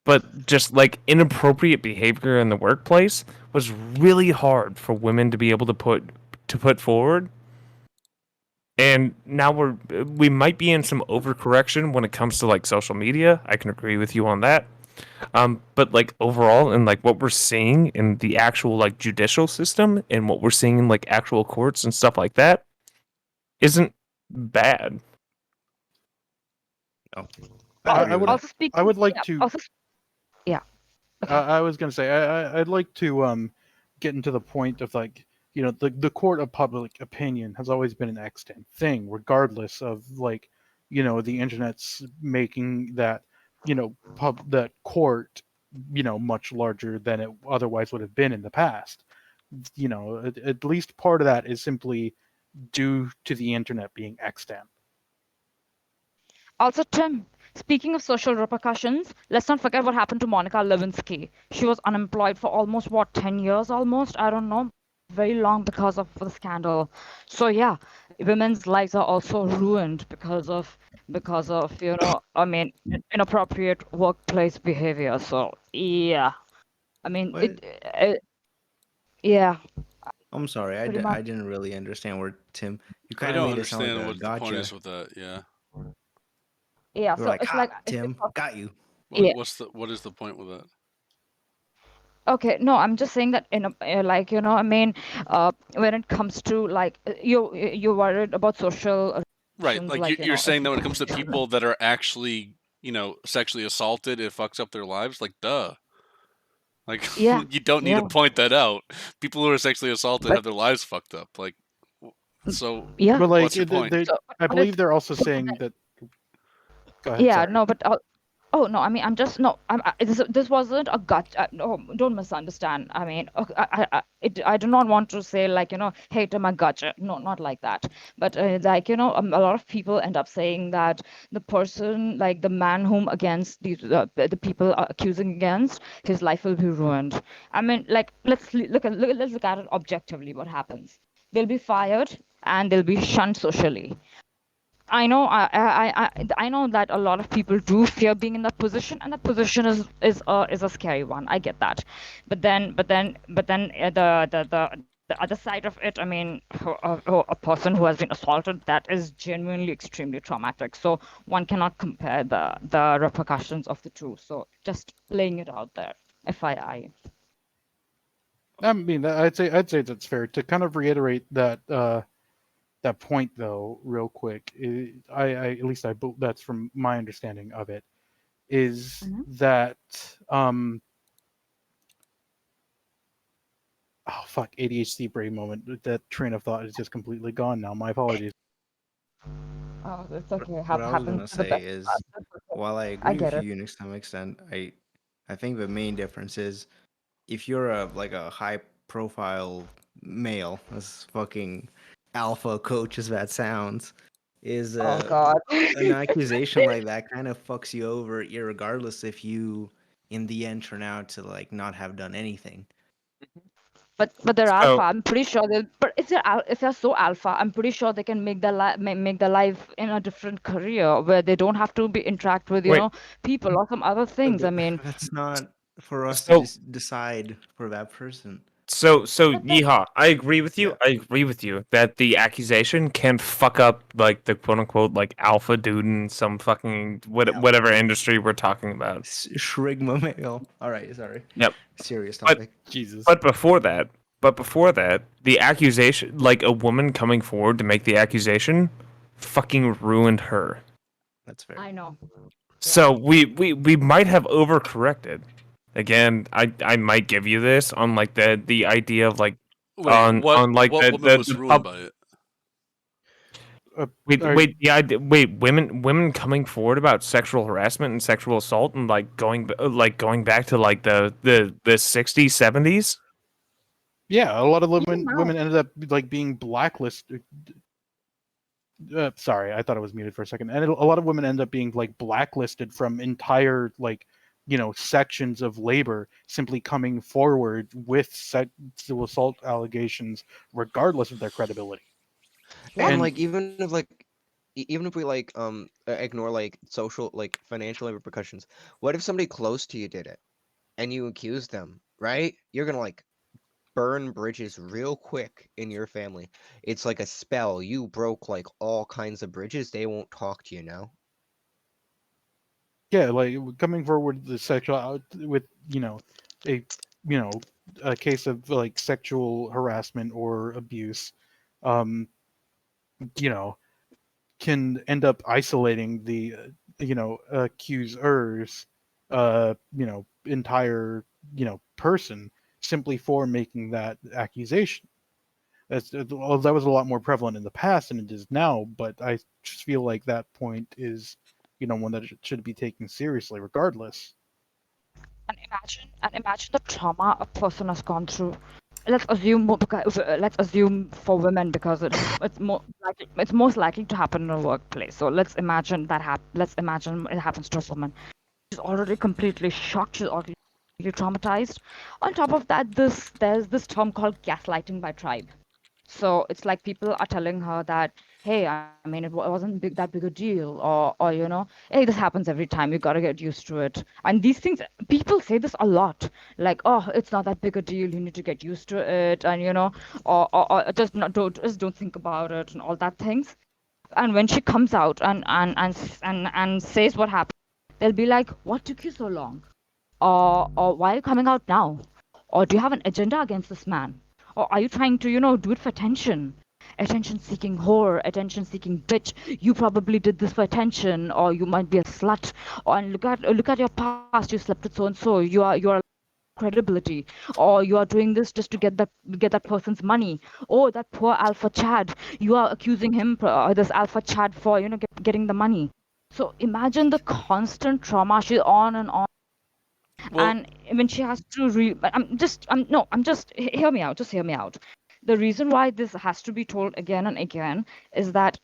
But just like inappropriate behavior in the workplace was really hard for women to be able to put forward. And now we might be in some overcorrection when it comes to like social media. I can agree with you on that. But like overall, and like what we're seeing in the actual like judicial system and what we're seeing in like actual courts and stuff like that isn't bad. No. I would- Also speak. I would like yeah, to- Also, yeah. Okay. I was gonna say I'd like to get into the point of like, the court of public opinion has always been an extant thing, regardless of like, the internet's making that that court much larger than it otherwise would have been in the past. At least part of that is simply due to the internet being extant. Also, Tim, speaking of social repercussions, let's not forget what happened to Monica Lewinsky. She was unemployed for almost 10 years almost? I don't know. Very long because of the scandal. So yeah, women's lives are also ruined because of inappropriate workplace behavior. So yeah. I mean Wait. yeah. I'm sorry, Pretty much. I didn't really understand where Tim. You I kind of don't made it sound like understand a what the point gotcha. is with that. Yeah. Yeah. You're So like, it's "Ha, like Tim, got you." Yeah. What is the point with that? Okay, no, I'm just saying that when it comes to like you're worried about social Right, reactions, like you're if- saying that when it comes to people that are actually, sexually assaulted, it fucks up their lives. Like, duh. Like, Yeah, you don't need yeah. to point that out. People who are sexually assaulted But- have their lives fucked up. Like, so Yeah. But like, what's your point? So, I but believe it's- they're also saying that. Go ahead. yeah, sorry. no, but oh no, I mean, I'm just no. This wasn't a gut. No, don't misunderstand. I mean, I do not want to say like hey, Tim, I gotcha. No, not like that. But a lot of people end up saying that the person, like the man whom against the people are accusing against, his life will be ruined. I mean, like let's look at it objectively. What happens? They'll be fired and they'll be shunned socially. I know I know that a lot of people do fear being in that position, and that position is a scary one. I get that, but then the other side of it, I mean, a person who has been assaulted, that is genuinely extremely traumatic. So one cannot compare the repercussions of the two. So just laying it out there, FYI. I mean, I'd say that's fair. To kind of reiterate that that point though, real quick, at least that's from my understanding of it, is that oh fuck, ADHD brain moment. That train of thought is just completely gone now. My apologies. Oh, it's okay. What I was Happens gonna to the say best is, of us. That's okay. while I I agree get with it. you to some extent, I think the main difference is if you're a high profile male, as fucking alpha coach as that sounds, is Oh God. an accusation like that kind of fucks you over, irregardless if you in the end turn out to like not have done anything. But they're So- alpha. I'm pretty sure they. But if they're so alpha, I'm pretty sure they can make make their life in a different career where they don't have to interact with Wait. people or some other things. I mean, That's not for us So- to just decide for that person. So But then- Yeehaw, I agree with you. Yeah. I agree with you that the accusation can fuck up like the quote unquote like alpha dude in some fucking whatever industry we're talking about. Shrigma male. All right, sorry. Yep. Serious But- topic. Jesus. But before that, the accusation, like a woman coming forward to make the accusation, fucking ruined her. That's fair. I know. So we might have overcorrected. Again, I might give you this on like the idea of like Wait, on like what the woman was the ruined by it? women coming forward about sexual harassment and sexual assault and like going back to like the 60s 70s. Yeah, a lot of Even women ended up like being blacklisted. Sorry, I thought I was muted for a second. And a lot of women end up being like blacklisted from entire like sections of labor simply coming forward with sexual assault allegations, regardless of their credibility. And And- like even if we like ignore like social like financial repercussions, what if somebody close to you did it and you accuse them, right? You're gonna like burn bridges real quick in your family. It's like a spell. You broke like all kinds of bridges. They won't talk to you now. Yeah, like coming forward with the sexual with a case of like sexual harassment or abuse, can end up isolating the accusers, entire person simply for making that accusation. That was a lot more prevalent in the past than it is now, but I just feel like that point is one that should be taken seriously regardless. And imagine the trauma a person has gone through. Let's assume for women because it's most likely to happen in a workplace. So let's imagine let's imagine it happens to a woman. She's already completely shocked. She's already traumatized. On top of that, there's this term called gaslighting by tribe. So it's like people are telling her that, hey, I mean, it wasn't that big a deal, or hey, this happens every time. You gotta get used to it. And these things, people say this a lot, like, oh, it's not that big a deal. You need to get used to it, and or just don't think about it, and all that things. And when she comes out and says what happened, they'll be like, what took you so long? Or why are you coming out now? Or do you have an agenda against this man? Or are you trying to, do it for attention? Attention-seeking whore, attention-seeking bitch. You probably did this for attention, or you might be a slut. Or and look at your past. You slept with so and so. You are credibility, or you are doing this just to get that person's money. Oh, that poor alpha Chad. You are accusing him, this alpha Chad, for getting the money. So imagine the constant trauma. She's on and on. Well, And when she has to hear me out. Just hear me out. The reason why this has to be told again and again is that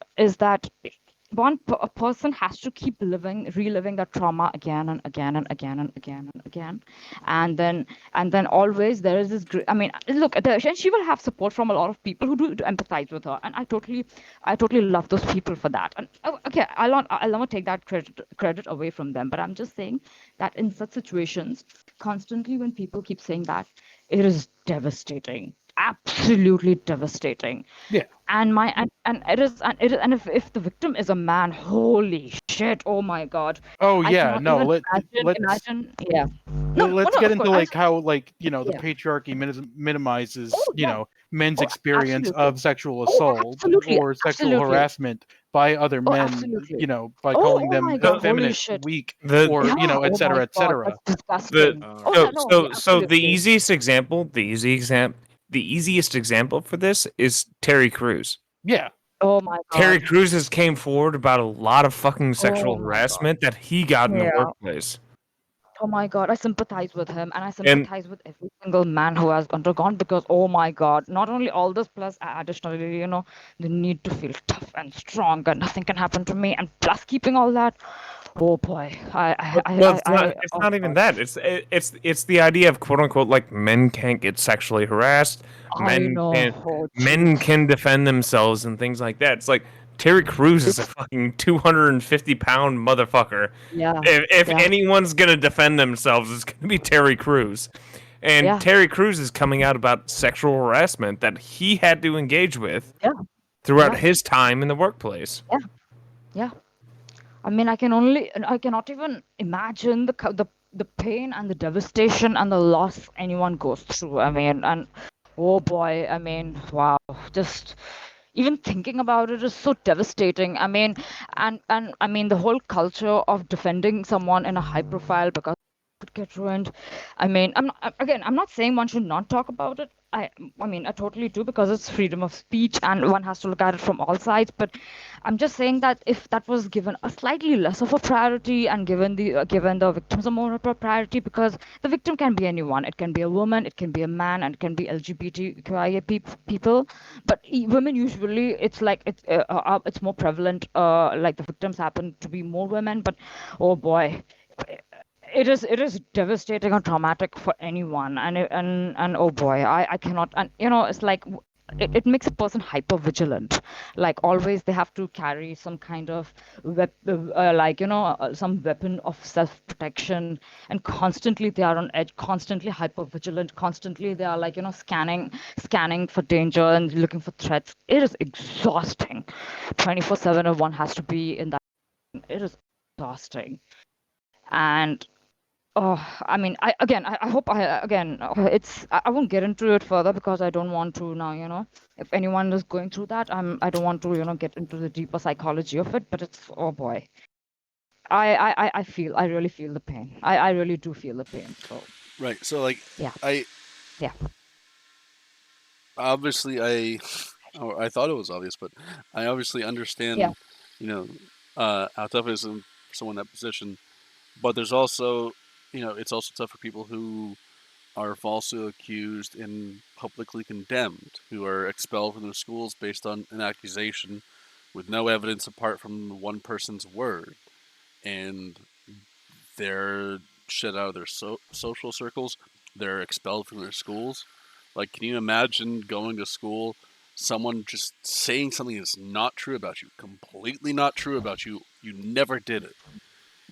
a person has to keep reliving that trauma again and again and again and again and again, and then always there is this. I mean, look, and she will have support from a lot of people who do empathize with her, and I totally love those people for that. And okay, I'll never take that credit away from them, but I'm just saying that in such situations, constantly when people keep saying that, it is devastating, absolutely devastating. Yeah. And and if the victim is a man, holy shit, oh my god. Oh I yeah, cannot no. even imagine. Yeah. No, Let's no, get of into course. like how like the Yeah. patriarchy minimizes Oh, yeah. men's Oh, experience absolutely. of sexual Oh, assault absolutely, or sexual absolutely. harassment by other Oh, men, absolutely. by Oh, calling oh them my god, holy effeminate, shit. weak, The or Yeah, et oh my cetera, et god, cetera. that's disgusting. All Oh right. so yeah, no, so yeah, so the absolutely. easiest example for this is Terry Crews. Yeah. Oh my Terry god. Crews has came forward about a lot of fucking sexual Oh my god. harassment that he got in the Yeah. workplace. Oh my god, I sympathize with him, and I And sympathize with every single man who has undergone, because oh my god, not only all this plus additionally, they need to feel tough and strong and nothing can happen to me, and plus keeping all that, oh boy, well, it's oh not even god. that. It's the idea of quote unquote like men can't get sexually harassed, I know. Oh men jeez. can defend themselves and things like that. It's like Terry Crews is a fucking 250-pound motherfucker. Yeah. If Yeah. anyone's gonna defend themselves, it's gonna be Terry Crews. And Yeah. Terry Crews is coming out about sexual harassment that he had to engage with Yeah. throughout Yeah. his time in the workplace. Yeah. Yeah. I mean, I cannot even imagine the pain and the devastation and the loss anyone goes through. I mean, and oh boy, I mean, wow, just even thinking about it is so devastating. I mean, and I mean the whole culture of defending someone in a high profile because it could get ruined. I mean, I'm not saying one should not talk about it. I mean, I totally do, because it's freedom of speech and one has to look at it from all sides. But I'm just saying that if that was given a slightly less of a priority and given the victims a more of a priority, because the victim can be anyone. It can be a woman, it can be a man, and it can be LGBTQIA people. But women usually, it's like it's more prevalent. Like the victims happen to be more women. But oh boy, it is devastating and traumatic for anyone, and oh boy, I cannot, and it's like it makes a person hyper vigilant. Like always they have to carry some kind of some weapon of self protection, and constantly they are on edge, constantly hyper vigilant, constantly they are like scanning for danger and looking for threats. It is exhausting. 24/7 and one has to be in that. It is exhausting. And oh, I mean, I hope I won't get into it further because I don't want to now, if anyone is going through that, I don't want to, get into the deeper psychology of it, but it's, oh boy. I really feel the pain. I really do feel the pain. So Right. So like yeah. I Yeah. obviously I thought it was obvious, but I obviously understand Yeah. how tough it is for someone in that position. But there's also it's also tough for people who are falsely accused and publicly condemned, who are expelled from their schools based on an accusation with no evidence apart from one person's word. And they're shut out of their social circles. They're expelled from their schools. Like, can you imagine going to school, someone just saying something that's not true about you, completely not true about you, you never did it.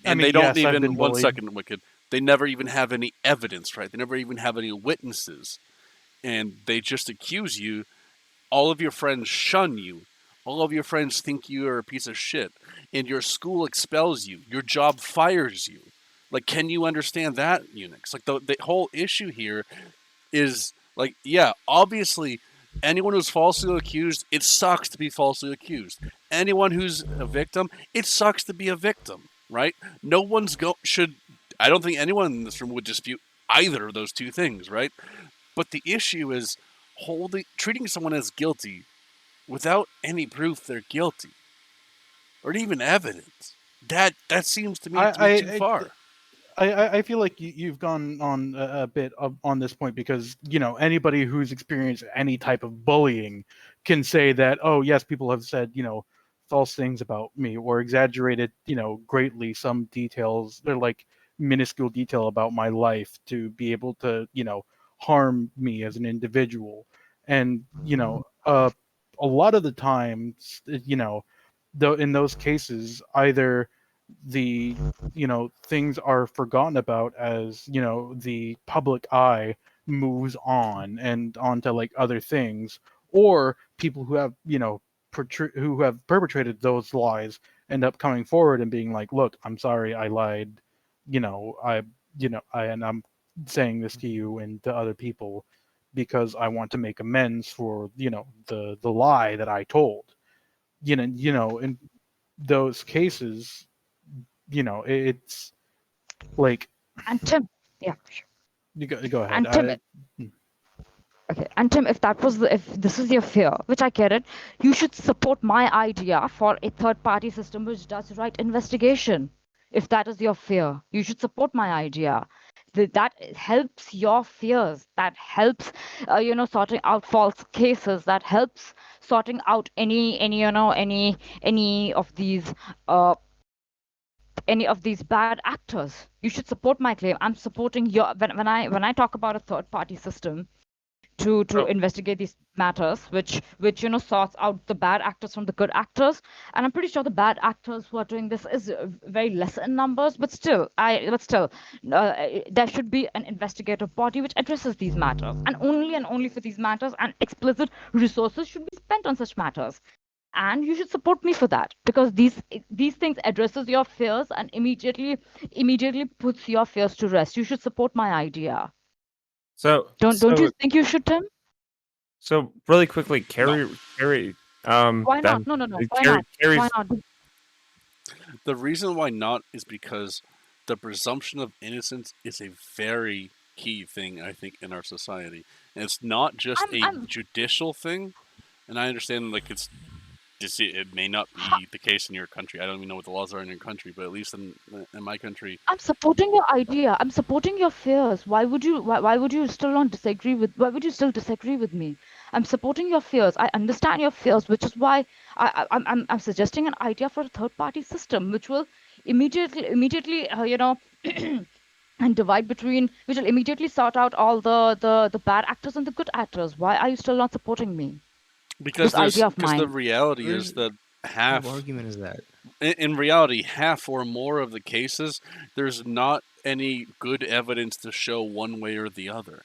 And they don't yes, I've been even, one bullied. second, Wicked, they never even have any evidence, right? They never even have any witnesses. And they just accuse you. All of your friends shun you. All of your friends think you are a piece of shit. And your school expels you. Your job fires you. Like, can you understand that, Unix? Like, the whole issue here is, like, yeah, obviously, anyone who's falsely accused, it sucks to be falsely accused. Anyone who's a victim, it sucks to be a victim, right? No one's I don't think anyone in this room would dispute either of those two things, right? But the issue is treating someone as guilty without any proof they're guilty, or even evidence. That seems to me to be too far. I feel like you've gone on a bit on this point because anybody who's experienced any type of bullying can say that, oh yes, people have said false things about me or exaggerated, greatly some details. They're like minuscule detail about my life to be able to, harm me as an individual. And, a lot of the times, though in those cases, either the things are forgotten about as the public eye moves on and onto like other things, or people who have who have perpetrated those lies end up coming forward and being like, look, I'm sorry, I lied, and I'm saying this to you and to other people because I want to make amends for the lie that I told. In those cases, it's like, And Tim, yeah, sure. you go ahead. And Tim, okay, and Tim, if this is your fear, which I get it, you should support my idea for a third-party system which does right investigation. If that is your fear, you should support my idea. That helps your fears. That helps, sorting out false cases. That helps sorting out any of these bad actors. You should support my claim. I'm supporting your when I talk about a third-party system to investigate these matters, which sorts out the bad actors from the good actors. And I'm pretty sure the bad actors who are doing this is very less in numbers, but still, there should be an investigative body which addresses these matters, and only for these matters, and explicit resources should be spent on such matters. And you should support me for that, because these things addresses your fears and immediately puts your fears to rest. You should support my idea. So Don't you think you should, Tim? So really quickly, Carrie. Why Ben, not? No. Why Carrie- not? Carrie's- Why not? The reason why not is because the presumption of innocence is a very key thing, I think, in our society. And it's not just I'm- a judicial thing. And I understand, like, it may not be the case in your country. I don't even know what the laws are in your country, but at least in my country, I'm supporting your idea. I'm supporting your fears. Why would you still not disagree with? Why would you still disagree with me? I'm supporting your fears. I understand your fears, which is why I'm suggesting an idea for a third-party system, which will immediately and divide between, which will immediately sort out all the bad actors and the good actors. Why are you still not supporting me? because This idea of the mine. reality is that half What argument is that? in reality, half or more of the cases, there's not any good evidence to show one way or the other.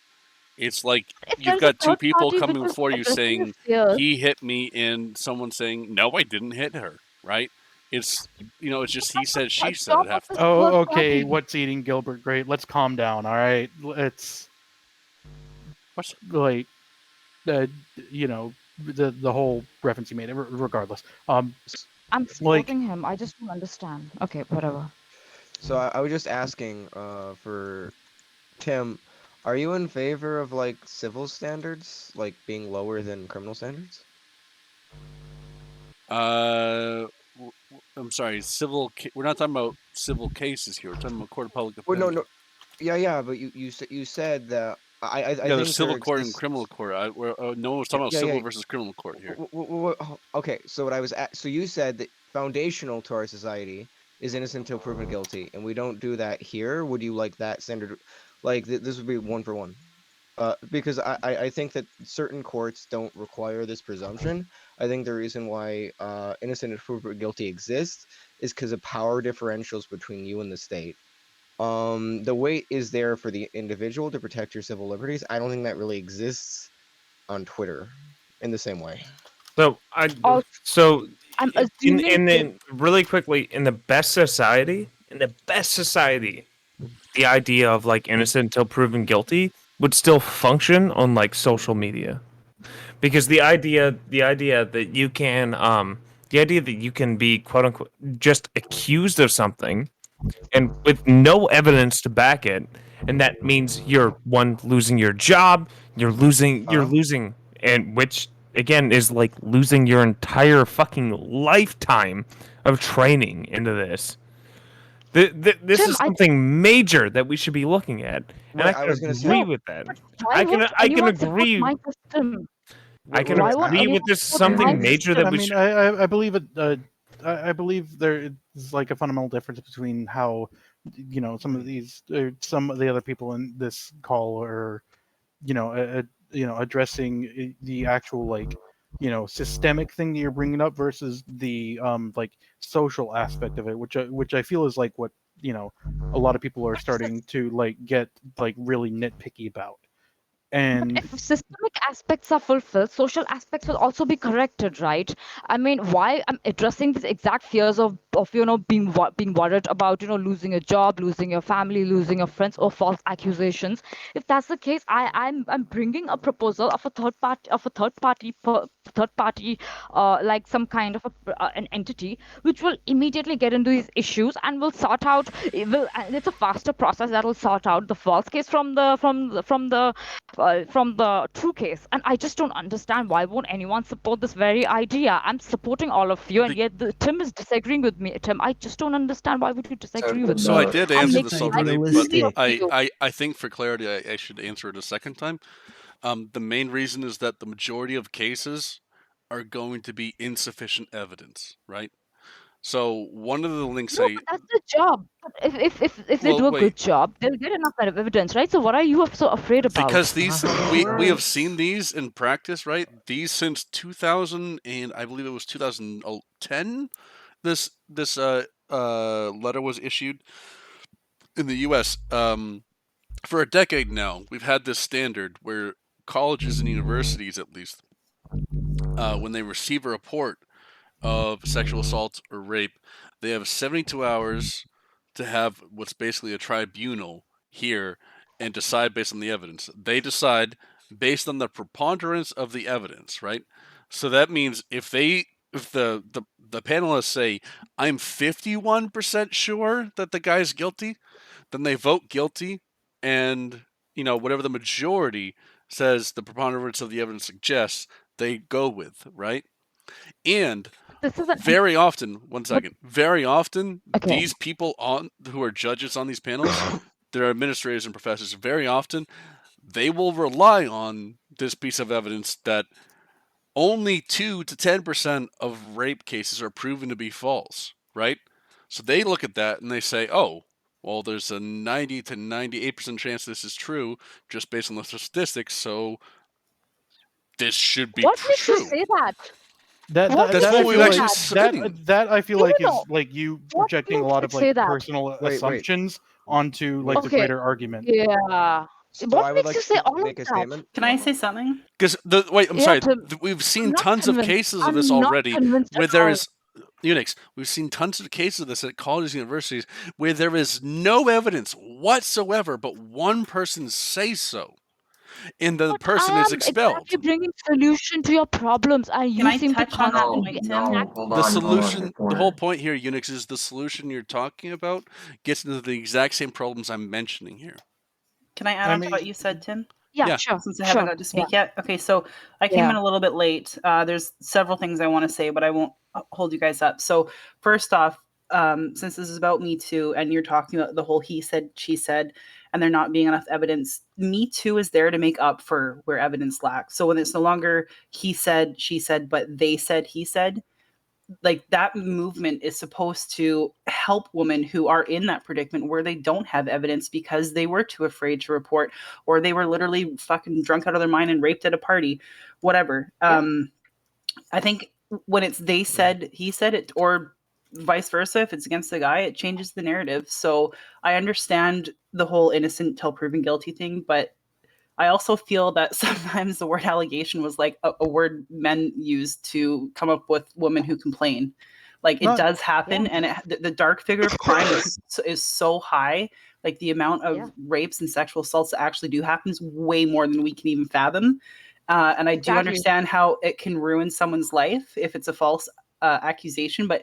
It's like If you've there's a got two third people party coming which is before you addressing your saying fears, he hit me, and someone saying no, I didn't hit her. Right? It's it's just he said, she said. stop It half with the this time. Oh, third okay. party. What's eating Gilbert Grape? Let's calm down. All right. It's What? like, the whole reference you made. Regardless, I'm supporting him. I just don't understand. Okay, whatever. So I was just asking for Tim, are you in favor of like civil standards, like being lower than criminal standards? I'm sorry. We're not talking about civil cases here. We're talking about court of public Well, defender. no. Yeah, but you said that I Yeah, think there's civil there court and exists- criminal court. No one was talking about Yeah, civil yeah. versus criminal court here. Okay, so what I was so you said that foundational to our society is innocent until proven guilty, and we don't do that here. Would you like that standard? Like this would be 1 for 1. Because I think that certain courts don't require this presumption. I think the reason why innocent until proven guilty exists is because of power differentials between you and the state. The weight is there for the individual to protect your civil liberties. I don't think that really exists on Twitter in the same way. So I'm assuming in really quickly, in the best society, the idea of like innocent until proven guilty would still function on like social media, because the idea that you can be quote unquote just accused of something and with no evidence to back it, and that means you're losing your job, you're losing, and which again is like losing your entire fucking lifetime of training into this. This Tim, is something major that we should be looking at, and Right, I I can was gonna say- agree No, with that. why I can- would I can anyone support agree- my system? I can Why would agree anyone with this is support something my major system? that I we mean, should. I believe it. I believe there is like a fundamental difference between how, some of some of the other people in this call are, addressing the actual systemic thing that you're bringing up versus the social aspect of it, which I feel is like what a lot of people are starting to get really nitpicky about. But And if systemic aspects are fulfilled, social aspects will also be corrected, right? I mean, why I'm addressing these exact fears of being worried about losing a job, losing your family, losing your friends, or false accusations. If that's the case, I'm bringing a proposal of a third party, like some kind of an entity which will immediately get into these issues and will sort out. And it's a faster process that will sort out the false case from the true case. And I just don't understand why won't anyone support this very idea. I'm supporting all of you, and Be- yet Tim is disagreeing with me. Tim, I just don't understand why would you disagree with So me. I did I'm answer making this life already, but easy for Idealistic. you. I think for clarity, I should answer it a second time. The main reason is that the majority of cases are going to be insufficient evidence, right? So one of the links No, I but that's the job. But if they well do a wait good job, they'll get enough kind of evidence, right? So what are you so afraid about? because That's these not how it we have works. seen these in practice, right? These since 2000 and I believe it was 2010. This letter was issued in the U.S. For a decade now. We've had this standard where colleges and universities, at least, when they receive a report of sexual assault or rape, they have 72 hours to have what's basically a tribunal here and decide based on the evidence. They decide based on the preponderance of the evidence, right? So that means if the panelists say I'm 51% sure that the guy's guilty, then they vote guilty, and whatever the majority says the preponderance of the evidence suggests, they go with, right? And This is an very often, but very often, okay. these people who are judges on these panels, they're administrators and professors. Very often, they will rely on this piece of evidence that only 2 to 10% of rape cases are proven to be false, right? So they look at that and they say, oh, well, there's a 90 to 98% chance this is true just based on the statistics, so this should be What makes you true. say that? That What That's that what I makes we've feel you actually like say that? seen. that I feel No, like no, is no. like you What projecting a makes lot you of say that? personal Wait, wait. assumptions onto the Okay. greater argument. Yeah. So What I would makes like you say to all of make a that? statement. Can I say something? Because I'm Yeah, sorry. Tim. We've I'm seen not tons of convinced. cases of this I'm not already convinced where at there all. is Unix. We've seen tons of cases of this at colleges and universities where there is no evidence whatsoever, but one person says so, and the But person I is am expelled. exactly bringing solution to your problems, and Can you I seem to touch on that constantly point, Tim? attack. hold The on, solution, the whole before- point here, Unix, is the solution you're talking about gets into the exact same problems I'm mentioning here. Can I add I on to what mean- you said, Tim? Yeah, Yeah. sure. Since I haven't got to speak yet. Okay, so I came in a little bit late. There's several things I want to say, but I won't hold you guys up. So first off, since this is about Me Too and you're talking about the whole he said, she said, and there not being enough evidence, Me Too is there to make up for where evidence lacks. So when it's no longer he said, she said, but they said, he said, like that movement is supposed to help women who are in that predicament where they don't have evidence because they were too afraid to report, or they were literally fucking drunk out of their mind and raped at a party, whatever. I think when it's they said, he said it, or vice versa, if it's against the guy, it changes the narrative. So I understand the whole innocent till proven guilty thing, but I also feel that sometimes the word allegation was like a word men use to come up with women who complain. Like it does happen, and the dark figure of crime is so high. Like the amount of rapes and sexual assaults that actually do happen is way more than we can even fathom. And I do understand how it can ruin someone's life if it's a false accusation, but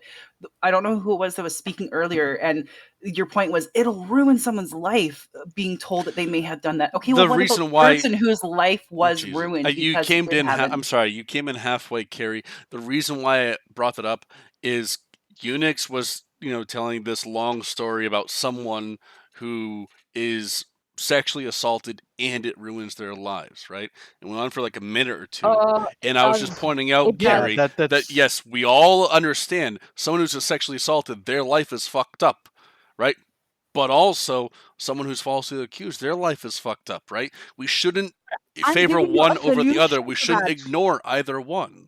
I don't know who it was that was speaking earlier, and your point was it'll ruin someone's life being told that they may have done that. Okay, well, what about the person whose life was ruined? You came in. I'm sorry, you came in halfway, Carrie. The reason why I brought that up is Unix was, telling this long story about someone who is sexually assaulted and it ruins their lives, right? It went on for like a minute or two. It And I was just does. pointing out, It does. Yeah, Gary, that's that yes, we all understand someone who's sexually assaulted, their life is fucked up, right? But also someone who's falsely accused, their life is fucked up, right? We shouldn't I'm favor giving you a one over the other. solution We to shouldn't that. ignore either one.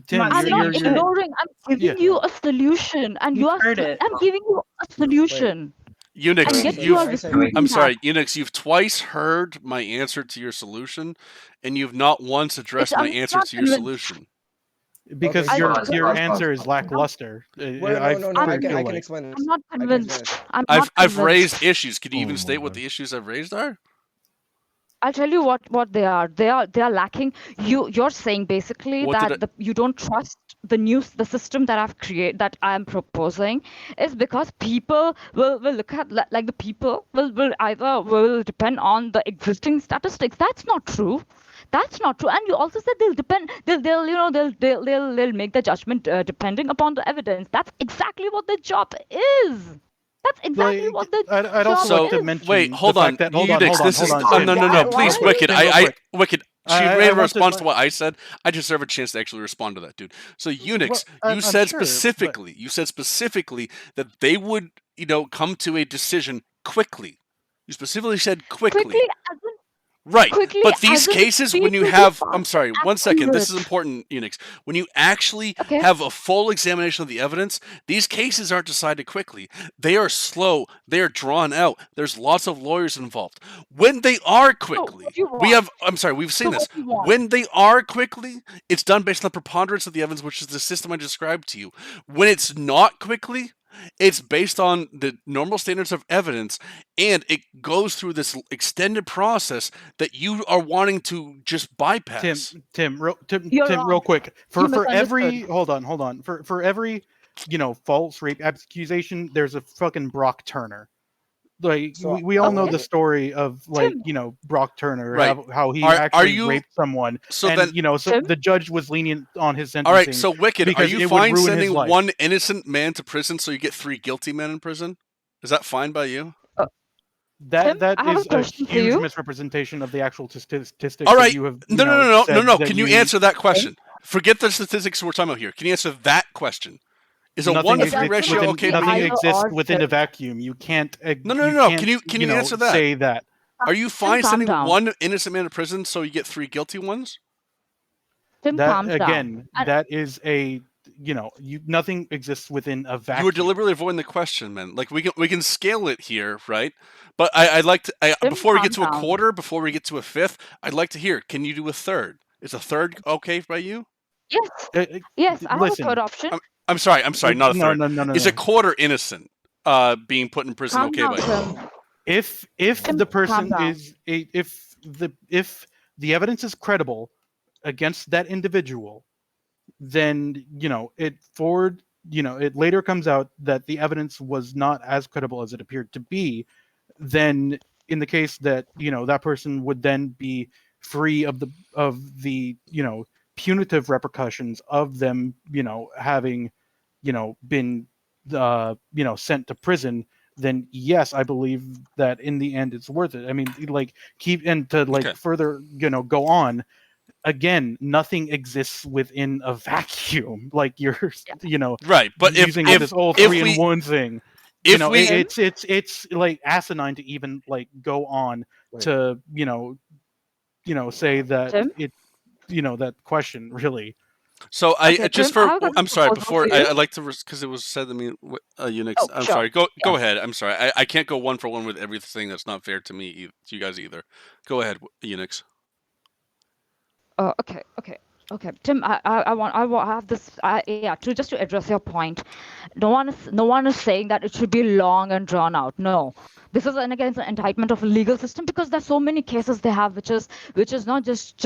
Tim, I'm I'm you're, not you're, you're ignoring. I'm giving you a solution, and You've heard it. I'm giving you a solution. Unix, And yet so you are I said- refusing I'm that. sorry, Unix, you've twice heard my answer to your solution, and you've not once addressed my I'm answer not to your convinced. solution. because Okay, so- your Pause, answer pause, is pause. lackluster. Wait, I no, I feel I can like. explain this. I'm not I can explain convinced. this. I'm not I've raised convinced. issues. Can you even Oh state my what the God. issues I've raised are? I'll tell you what they are. They are lacking. You're saying basically What did that you don't trust the system that I've created, that I'm proposing, is because people will look at like the people will either will depend on the existing statistics. That's not true. That's not true. And you also said they'll make the judgment depending upon the evidence. That's exactly what their job is. That's exactly what the I'd also job like to is. mention. Wait, hold the on. fact that, hold on, Unix, hold on, this hold is on. oh, Tim, no, Why- please, why- Wicked. Tim, real quick. Wicked. She I made a want to- response to what I said. I deserve a chance to actually respond to that, dude. So Unix, Well, you I'm said sure, but- specifically that they would, come to a decision quickly. You specifically said quickly. as in Right. quickly But these as in cases, when you people have, who I'm are sorry, 1 second. This is accurate. important, Unix. When you actually Okay. have a full examination of the evidence, these cases aren't decided quickly. They are slow. They are drawn out. There's lots of lawyers involved. When they are quickly, what do you we want? have, I'm sorry, we've seen So this. what do you want? When they are quickly, it's done based on the preponderance of the evidence, which is the system I described to you. When it's not quickly, it's based on the normal standards of evidence, and it goes through this extended process that you are wanting to just bypass. Tim, real You're real wrong. quick. You For every misunderstood. hold on. For every false rape accusation, there's a fucking Brock Turner. Like So, we all know Okay. the story of like Tim. Brock Turner, Right. how he Are actually you- raped someone, So and then, so Tim? the judge was lenient on his sentencing. all right. So Wicked, are because you it would fine ruin his sending life. one innocent man to prison so you get 3 guilty men in prison? Is that fine by you? that Tim, I have a is a question for huge you. misrepresentation of the actual statistics. All that right. you have, No. said that Can you answer that question? Forget the statistics we're talking about here. Can you answer that question? Is a Nothing 1 to exists 3 ratio within okay? the Nothing either exists or within a Tim. vacuum. You can't. No. can't, Can you answer that? Say that. Are you fine calm sending down. 1 innocent man to prison so you get 3 guilty ones? Tim, That calm down. again, And- that is a nothing exists within a vacuum. You were deliberately avoiding the question, man. Like we can scale it here, right? But I'd like to Tim, before we get to calm a down. quarter, before we get to a fifth, I'd like to hear. Can you do a third? Is a third okay by you? Yes, Uh, yes, I have a listen, third option. I'm sorry, not a no, third. no. Is a quarter innocent being put in prison Calm okay down, by you? Tim. If Tim, the calm person down. is if the evidence is credible against that individual, then it later comes out that the evidence was not as credible as it appeared to be. Then in the case that that person would then be free of the punitive repercussions of them having been sent to prison, then yes, I believe that in the end it's worth it. I mean, Okay. further go on. Again, nothing exists within a vacuum. Like you're Right, but using if this whole if 3 we in 1 thing. if we It's like asinine to even like go on Wait. to say that Tim? that question really. so Okay, just Tim, I for have a I'm sorry proposal before for you. I'd like to because it was said to me Unix. Oh, I'm sure. sorry. Go Yeah. ahead. I'm sorry. I can't go 1 for 1 with everything. That's not fair to me to you guys either. Go ahead, Unix. Okay. Tim, I have this. Just to address your point, no one is saying that it should be long and drawn out. No, this is again an indictment of a legal system because there's so many cases they have, which is not just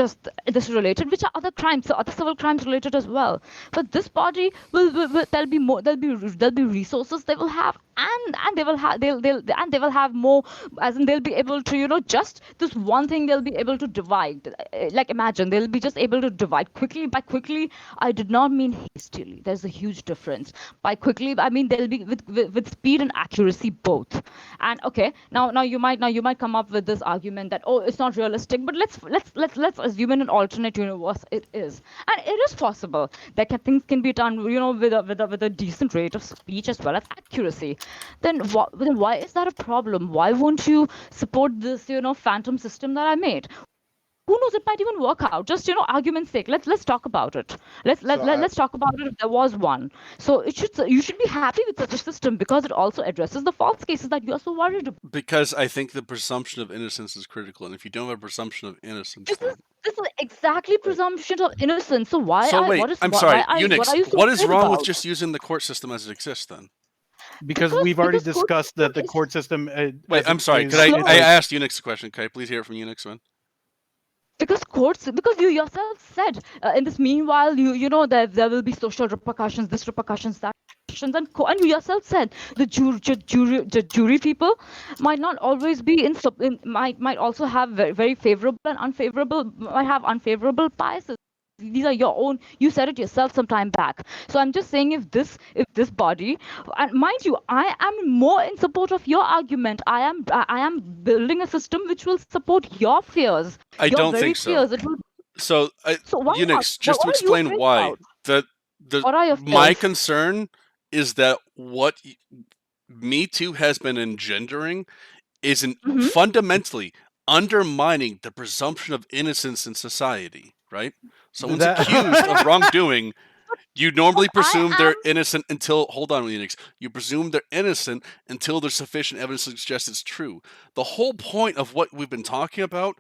this related, which are other crimes, so other civil crimes related as well. But this body will there'll be resources they will have and they will have they will have more, as in they'll be able to, just this one thing they'll be able to divide. Like imagine they'll be just able to divide quickly. By quickly, I did not mean hastily. There's a huge difference. By quickly, I mean they'll be with speed and accuracy both. And okay, now you might come up with this argument that, oh, it's not realistic, but let's assume in an alternate universe it is, and it is possible that things can be done, with a decent rate of speech as well as accuracy. Then why is that a problem? Why won't you support this, phantom system that I made? Who knows, it might even work out. Just, argument's sake, let's talk about it. Let's talk about it if there was one. So you should be happy with such a system because it also addresses the false cases that you are so worried about. Because I think the presumption of innocence is critical, and if you don't have a presumption of innocence, This is exactly presumption of innocence. So why? so wait, what is, I'm why, sorry, I- Unix. What are you so What is worried wrong with about? just using the court system as it exists then? Because we've already because court discussed that the system is- court system. Wait, as I'm it sorry. is- Could I? No. I asked Unix a question. Can I please hear it from Unix, man? Because you yourself said in this meanwhile you know that there will be social repercussions, this repercussions, that repercussions, and you yourself said the jury people might not always be might also have very, very favorable and unfavorable, might have unfavorable biases. These are your own. You said it yourself some time back. So I'm just saying, if this body, and mind you, I am more in support of your argument. I am building a system which will support your fears. I your don't very think so. fears. It will. So, So why Unix, not? just to What are you explain afraid why, about? the What are your my fears? concern is that what Me Too has been engendering is Mhm. fundamentally undermining the presumption of innocence in society, right? Someone's That- accused of wrongdoing. You normally But I presume they're am- innocent until, hold on, Unix. You presume they're innocent until there's sufficient evidence to suggest it's true. The whole point of what we've been talking about,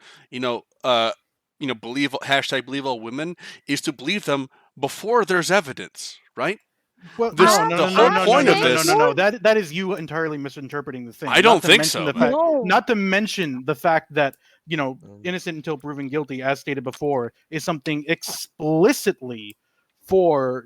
believe all women, is to believe them before there's evidence, right? Well, This- no, no, the no, whole no, no, point no, of no, no, this- no, no. That is you entirely misinterpreting the thing. I don't Not to think mention so. the fact- No. Not to mention the fact that innocent until proven guilty, as stated before, is something explicitly for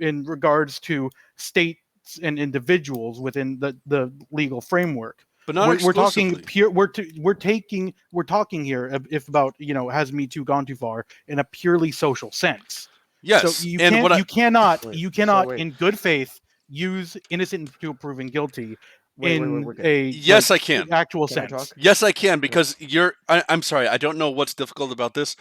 in regards to states and individuals within the legal framework. But not We're talking exclusively. pure. We're talking here if about has Me Too gone too far in a purely social sense. Yes, So you and can't, what I, you cannot, Wait, you so cannot, wait. in good faith, use innocent until proven guilty Wait, in we're good. a Yes, I can. actual Can I sense. talk? yes, I can, because I'm sorry, I don't know what's difficult about this.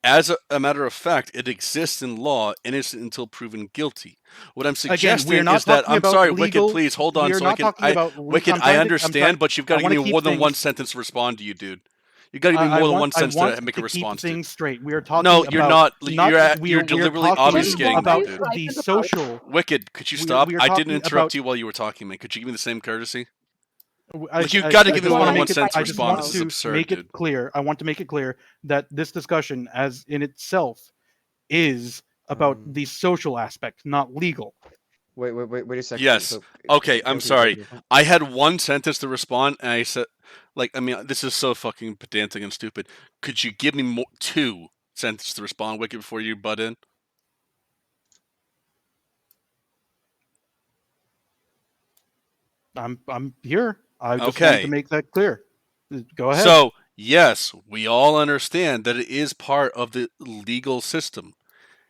As a matter of fact, it exists in law, innocent until proven guilty. What I'm suggesting we're not is that, talking I'm about sorry, legal- Wicked, please hold on, we are so I not can. talking about le- Wicked, I'm trying I to- I'm understand, trying- but you've got I to give wanna me keep more than one things- sentence to respond to you, dude. You've got to give me I more than want- one sentence I want to make a keep response to. things straight. We are talking. No, you're about, not. You're deliberately talking obfuscating about me, dude. the social. Wicked, could you we- stop? we are I talking didn't interrupt about- you while you were talking, man. Could you give me the same courtesy? Like, you've gotta give me more than one sentence I just response. want This is to absurd, make dude. it clear. I want to make it clear that this discussion, as in itself, is about the social aspect, not legal. Wait a second. Yes. So, Okay, I'm okay, sorry. okay. I had one sentence to respond, and I said, this is so fucking pedantic and stupid. Could you give me two sentences to respond, Wicked, before you butt in? I'm here. I just want Okay. to make that clear. Go ahead. So, yes, we all understand that it is part of the legal system.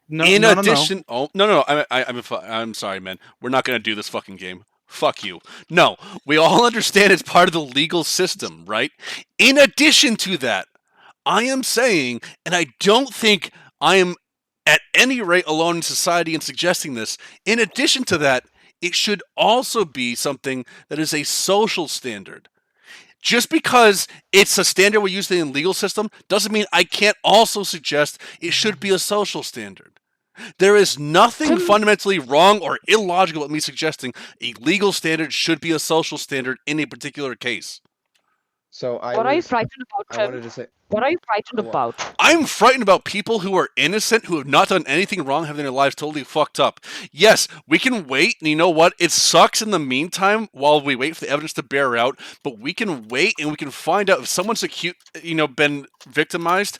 no, In no, no, no. addition, oh no, I'm sorry, man. We're not gonna do this fucking game. Fuck you. No, we all understand it's part of the legal system, right? In addition to that, I am saying, and I don't think I am at any rate alone in society in suggesting this. In addition to that, it should also be something that is a social standard. Just because it's a standard we use in the legal system doesn't mean I can't also suggest it should be a social standard. There is nothing fundamentally wrong or illogical with me suggesting a legal standard should be a social standard in a particular case. So What are you frightened about, I Tim? wanted to say. What are you frightened What? about? I'm frightened about people who are innocent, who have not done anything wrong, having their lives totally fucked up. Yes, we can wait, and you know what? It sucks in the meantime while we wait for the evidence to bear out, but we can wait and we can find out if someone's been victimized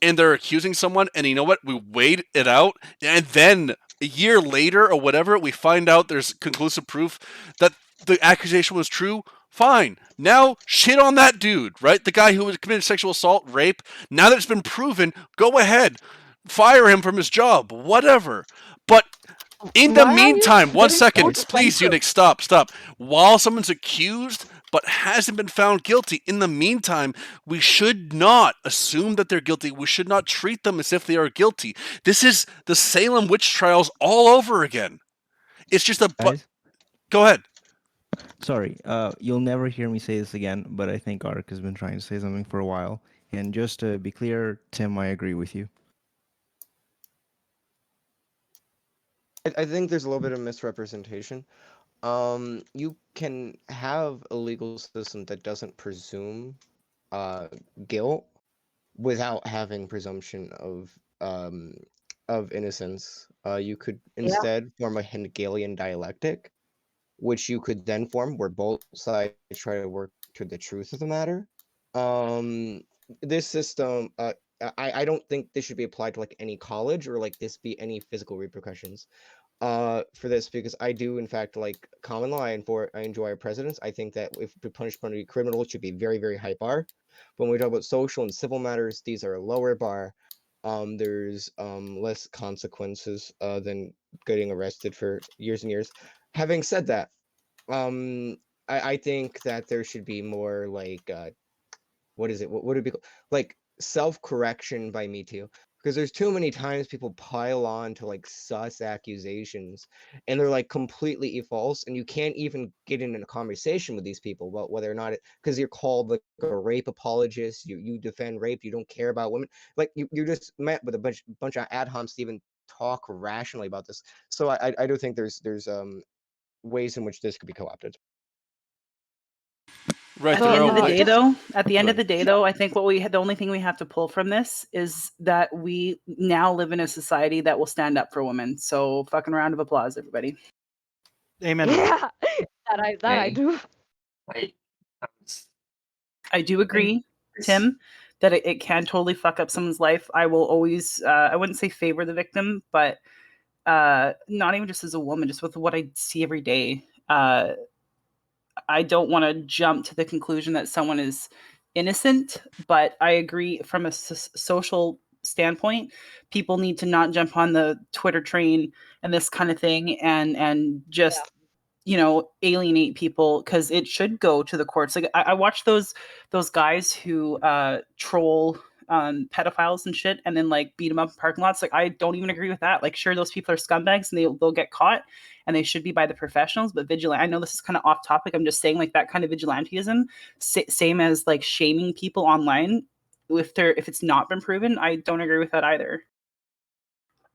and they're accusing someone, and you know what? We wait it out, and then a year later or whatever, we find out there's conclusive proof that the accusation was true, fine. Now shit on that dude, right? The guy who was committed sexual assault, rape. Now that it's been proven, go ahead, fire him from his job, whatever. But in the Why are you meantime, one getting so second, please, defensive? Unix, stop. While someone's accused but hasn't been found guilty, in the meantime, we should not assume that they're guilty. We should not treat them as if they are guilty. This is the Salem witch trials all over again. It's just a. Guys, Go ahead. sorry, you'll never hear me say this again, but I think Ark has been trying to say something for a while. And just to be clear, Tim, I agree with you. I think there's a little bit of misrepresentation. You can have a legal system that doesn't presume guilt without having presumption of innocence. You could instead form a Hegelian dialectic, which you could then form where both sides try to work to the truth of the matter. This system, I don't think this should be applied to like any college or like this be any physical repercussions for this, because I do in fact like common law and I enjoy our precedents. I think that if we punish criminal, it should be very, very high bar. But when we talk about social and civil matters, these are a lower bar. There's less consequences than getting arrested for years and years. Having said that, I think that there should be more like what is it? What would it be called? Like self-correction by Me Too. Because there's too many times people pile on to like sus accusations and they're like completely false, and you can't even get in a conversation with these people about whether or not because you're called like a rape apologist, you defend rape, you don't care about women, like you're just met with a bunch of ad homs to even talk rationally about this. So I do think there's ways in which this could be co-opted. Right. At the end of the day, though, Go I think the only thing we have to pull from this is that we now live in a society that will stand up for women. So, fucking round of applause, everybody. Amen. Yeah, that I Hey. do. I do agree, Tim, that it can totally fuck up someone's life. I will always, I wouldn't say favor the victim, but not even just as a woman, just with what I see every day. I don't want to jump to the conclusion that someone is innocent, but I agree from a social standpoint, people need to not jump on the Twitter train and this kind of thing and just alienate people, because it should go to the courts. Like I watch those guys who troll pedophiles and shit and then like beat them up in parking lots. Like I don't even agree with that. Like sure, those people are scumbags and they'll get caught and they should be by the professionals, but vigilante, I know this is kind of off topic, I'm just saying like that kind of vigilantism, same as like shaming people online if it's not been proven, I don't agree with that either.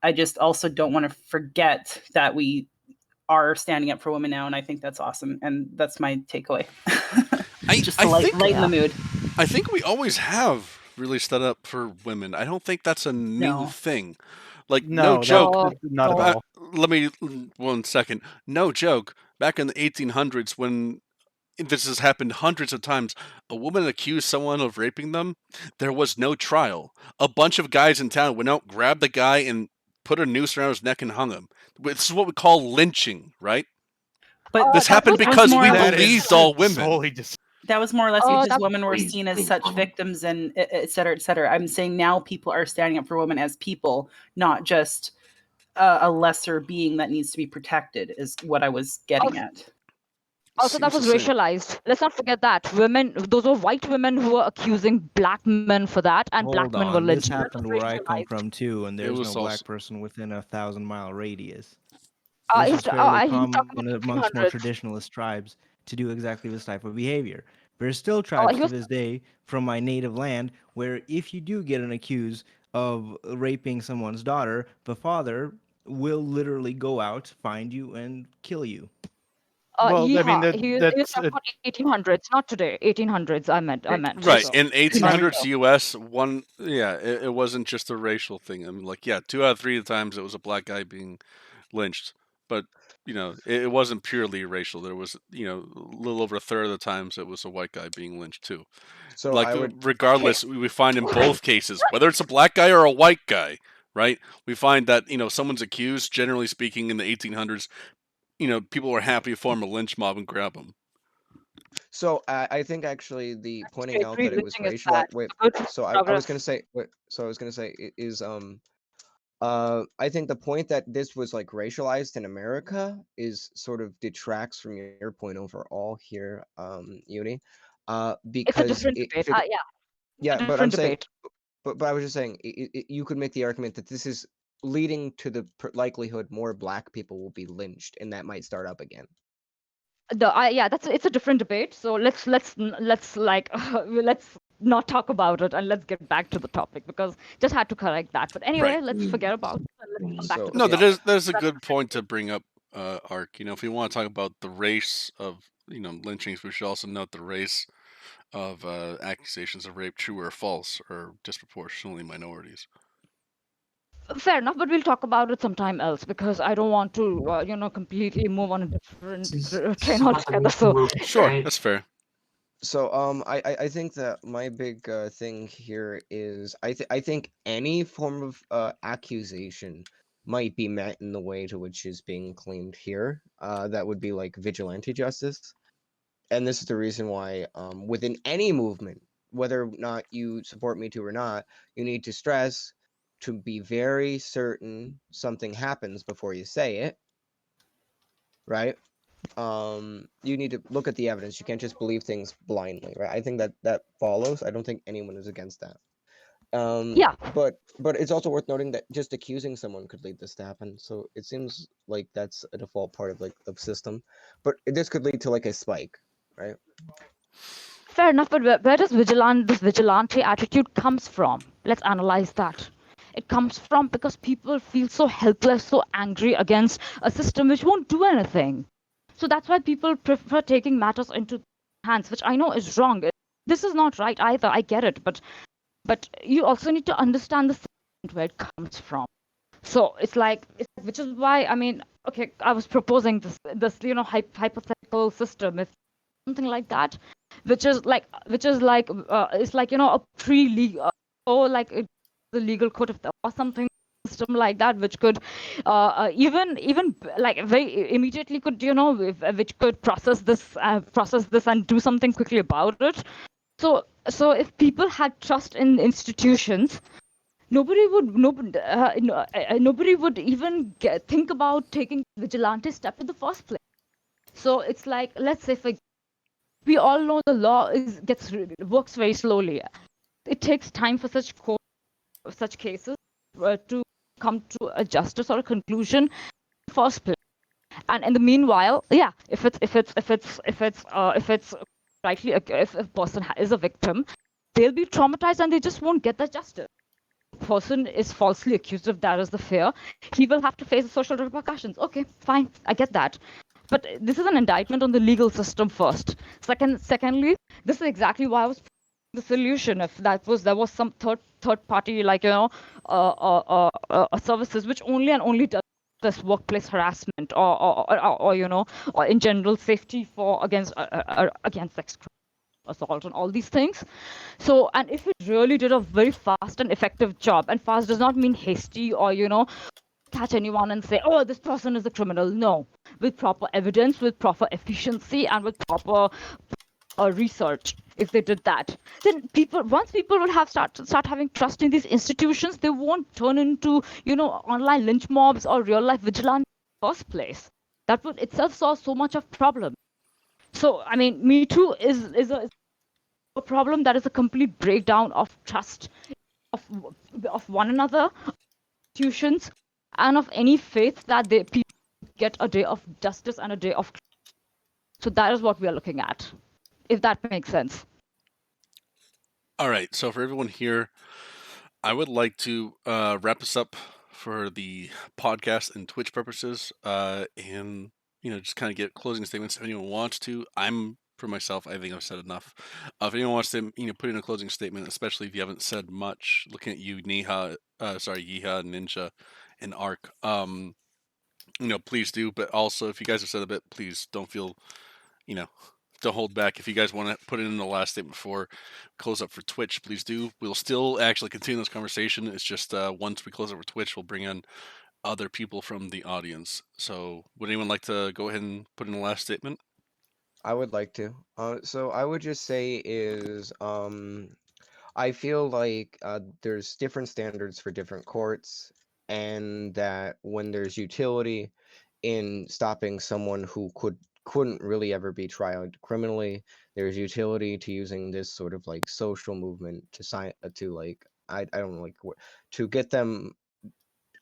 I just also don't want to forget that we are standing up for women now, and I think that's awesome, and that's my takeaway. Just to lighten the mood. I think we always have really stood up for women. I don't think that's a new thing. Like no joke. Not at all. Let me 1 second. No joke. Back in the 1800s, when this has happened hundreds of times, a woman accused someone of raping them, there was no trial. A bunch of guys in town went out, grabbed the guy, and put a noose around his neck and hung him. This is what we call lynching, right? But this happened because we believed all women. That was more or less because women were seen as such victims and et cetera, et cetera. I'm saying now people are standing up for women as people, not just a lesser being that needs to be protected, is what I was getting at. Also, that was racialized. Let's not forget that. Women, those were white women who were accusing black men for that, and black men were lynched. This happened where I come from too, and there's no also- black person within a 1,000-mile radius. This This is is fairly talking common about amongst more 1800s. traditionalist tribes to do exactly this type of behavior. There's still tribes to this day from my native land where if you do get an accused of raping someone's daughter, the father will literally go out, find you, and kill you. Well, I mean, he was talking about 1800s, not today. 1800s, I meant. Right. So- In 1800s US, it wasn't just a racial thing. I mean, like, 2 out of 3 of the times it was a black guy being lynched. But, it wasn't purely racial. There was, a little over a third of the times it was a white guy being lynched too. So regardless, we find in both cases, whether it's a black guy or a white guy, right? We find that, someone's accused, generally speaking, in the 1800s, people were happy to form a lynch mob and grab them. So I think actually the pointing Straight out that it was lynching is racial. bad. Wait, Good for so I was progress. gonna say. Wait, so I was gonna say is I think the point that this was like racialized in America is sort of detracts from your point overall here, Uni. It's a Because different it, debate. if it, Yeah, yeah, a but I'm different saying, debate. but I was just saying, you could make the argument that this is leading to the likelihood more black people will be lynched, and that might start up again. Yeah, it's a different debate. So let's like let's not talk about it and let's get back to the topic because just had to correct that. But anyway, Right. let's forget about it and let's come back So to the No, yeah, topic. there's a That's good point to bring up, Ark. If we want to talk about the race of lynchings, we should also note the race of accusations of rape, true or false, or disproportionately minorities. fair enough, but we'll talk about it sometime else because I don't want to completely move on a different train altogether. So Sure, that's fair. So I think that my big thing here is I think any form of accusation might be met in the way to which is being claimed here. That would be like vigilante justice, and this is the reason why within any movement, whether or not you support Me Too or not, you need to stress to be very certain something happens before you say it, right? You need to look at the evidence. You can't just believe things blindly, right? I think that follows. I don't think anyone is against that. yeah, But it's also worth noting that just accusing someone could lead this to happen. So it seems like that's a default part of like the system. But this could lead to like a spike, right? fair enough. But where does this vigilante attitude comes from? Let's analyze that. It comes from because people feel so helpless, so angry against a system which won't do anything. So that's why people prefer taking matters into hands, which I know is wrong. This is not right either. I get it, but you also need to understand the system where it comes from. So it's like, which is why I mean, okay, I was proposing this hypothetical system, if something like that, which is like it's like a pre-legal or like the legal code of or something system like that, which could even like very immediately could which could process this and do something quickly about it. So if people had trust in institutions, nobody would even think about taking vigilante step in the first place. So it's like, let's say we all know the law works very slowly. It takes time for such cases to come to a justice or a conclusion in the first place. And in the meanwhile, yeah, if a person is a victim, they'll be traumatized and they just won't get the justice. Person is falsely accused of that is the fear, he will have to face the social repercussions. Okay, fine, I get that. But this is an indictment on the legal system first. Secondly, this is exactly why I was the solution. If there was some third party services which only does this workplace harassment or in general safety for against sex assault and all these things. So, and if it really did a very fast and effective job, and fast does not mean hasty or catch anyone and say, oh, this person is a criminal. No, with proper evidence, with proper efficiency, and with proper research. If they did that, then once people will have start having trust in these institutions, they won't turn into online lynch mobs or real life vigilante in the first place. That would itself solve so much of problem. So I mean, Me Too is a problem that is a complete breakdown of trust of one another, institutions, and of any faith that people get a day of justice and a day of. So that is what we are looking at, if that makes sense. All right. So for everyone here, I would like to wrap this up for the podcast and Twitch purposes, and just kind of get closing statements if anyone wants to. For myself, I think I've said enough. If anyone wants to, put in a closing statement, especially if you haven't said much, looking at you, Yeeha, Ninja, and Ark, please do. But also, if you guys have said a bit, please don't feel, don't hold back. If you guys want to put it in the last statement before close up for Twitch, please do. We'll still actually continue this conversation. It's just once we close up for Twitch, we'll bring in other people from the audience. So, would anyone like to go ahead and put in a last statement? I would like to. So I would just say I feel like there's different standards for different courts, and that when there's utility in stopping someone who couldn't really ever be tried criminally, there's utility to using this sort of like social movement to like I don't know, like to get them.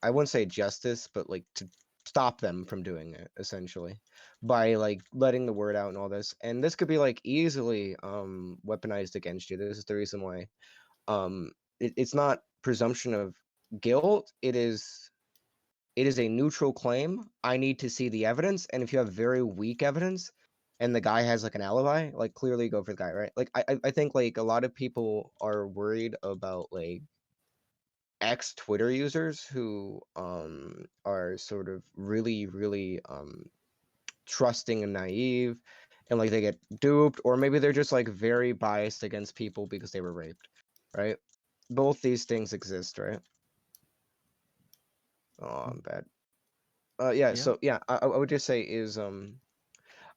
I wouldn't say justice, but like to stop them from doing it essentially by like letting the word out and all this. And this could be like easily weaponized against you. This is the reason why it's not presumption of guilt. It is a neutral claim. I need to see the evidence, and if you have very weak evidence and the guy has like an alibi, like clearly go for the guy, right? Like I think like a lot of people are worried about like ex Twitter users who are sort of really trusting and naive, and like they get duped, or maybe they're just like very biased against people because they were raped, right? Both these things exist, right? Oh, I'm bad. Yeah. So yeah, I would just say is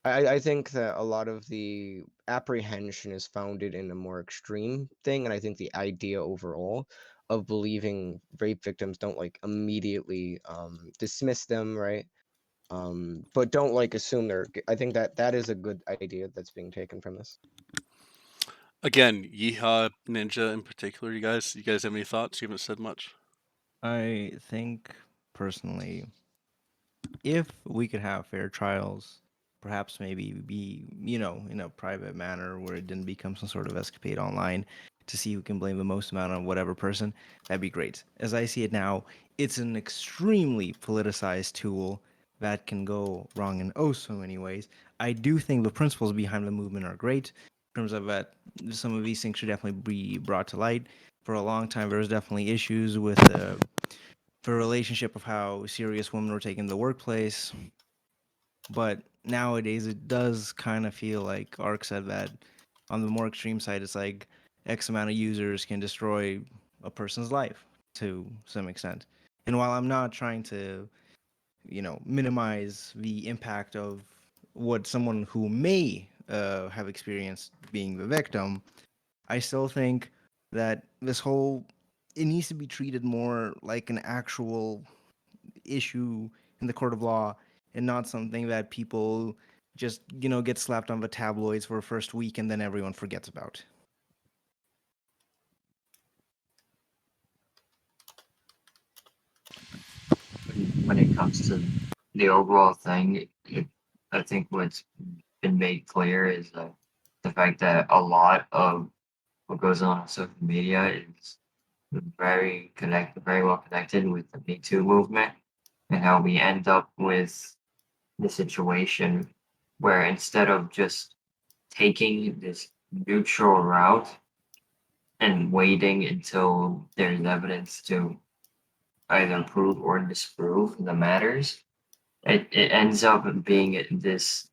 I think that a lot of the apprehension is founded in a more extreme thing, and I think the idea overall of believing rape victims don't like immediately dismiss them, right? But don't like assume I think that is a good idea that's being taken from this. Again, Yeehaw Ninja in particular, you guys have any thoughts? You haven't said much. I think personally, if we could have fair trials, perhaps maybe be, in a private manner where it didn't become some sort of escapade online to see who can blame the most amount on whatever person, that'd be great. As I see it now, it's an extremely politicized tool that can go wrong in oh so many ways. I do think the principles behind the movement are great in terms of that some of these things should definitely be brought to light. For a long time, there was definitely issues with the relationship of how serious women were taken in the workplace. But nowadays, it does kind of feel like Ark said that on the more extreme side, it's like X amount of users can destroy a person's life to some extent. And while I'm not trying to, minimize the impact of what someone who may have experienced being the victim, I still think that it needs to be treated more like an actual issue in the court of law and not something that people just get slapped on the tabloids for a first week and then everyone forgets about. When it comes to the overall thing, I think what's been made clear is the fact that a lot of what goes on social media is very well connected with the Me Too movement, and how we end up with the situation where instead of just taking this neutral route and waiting until there's evidence to either prove or disprove the matters, it ends up being this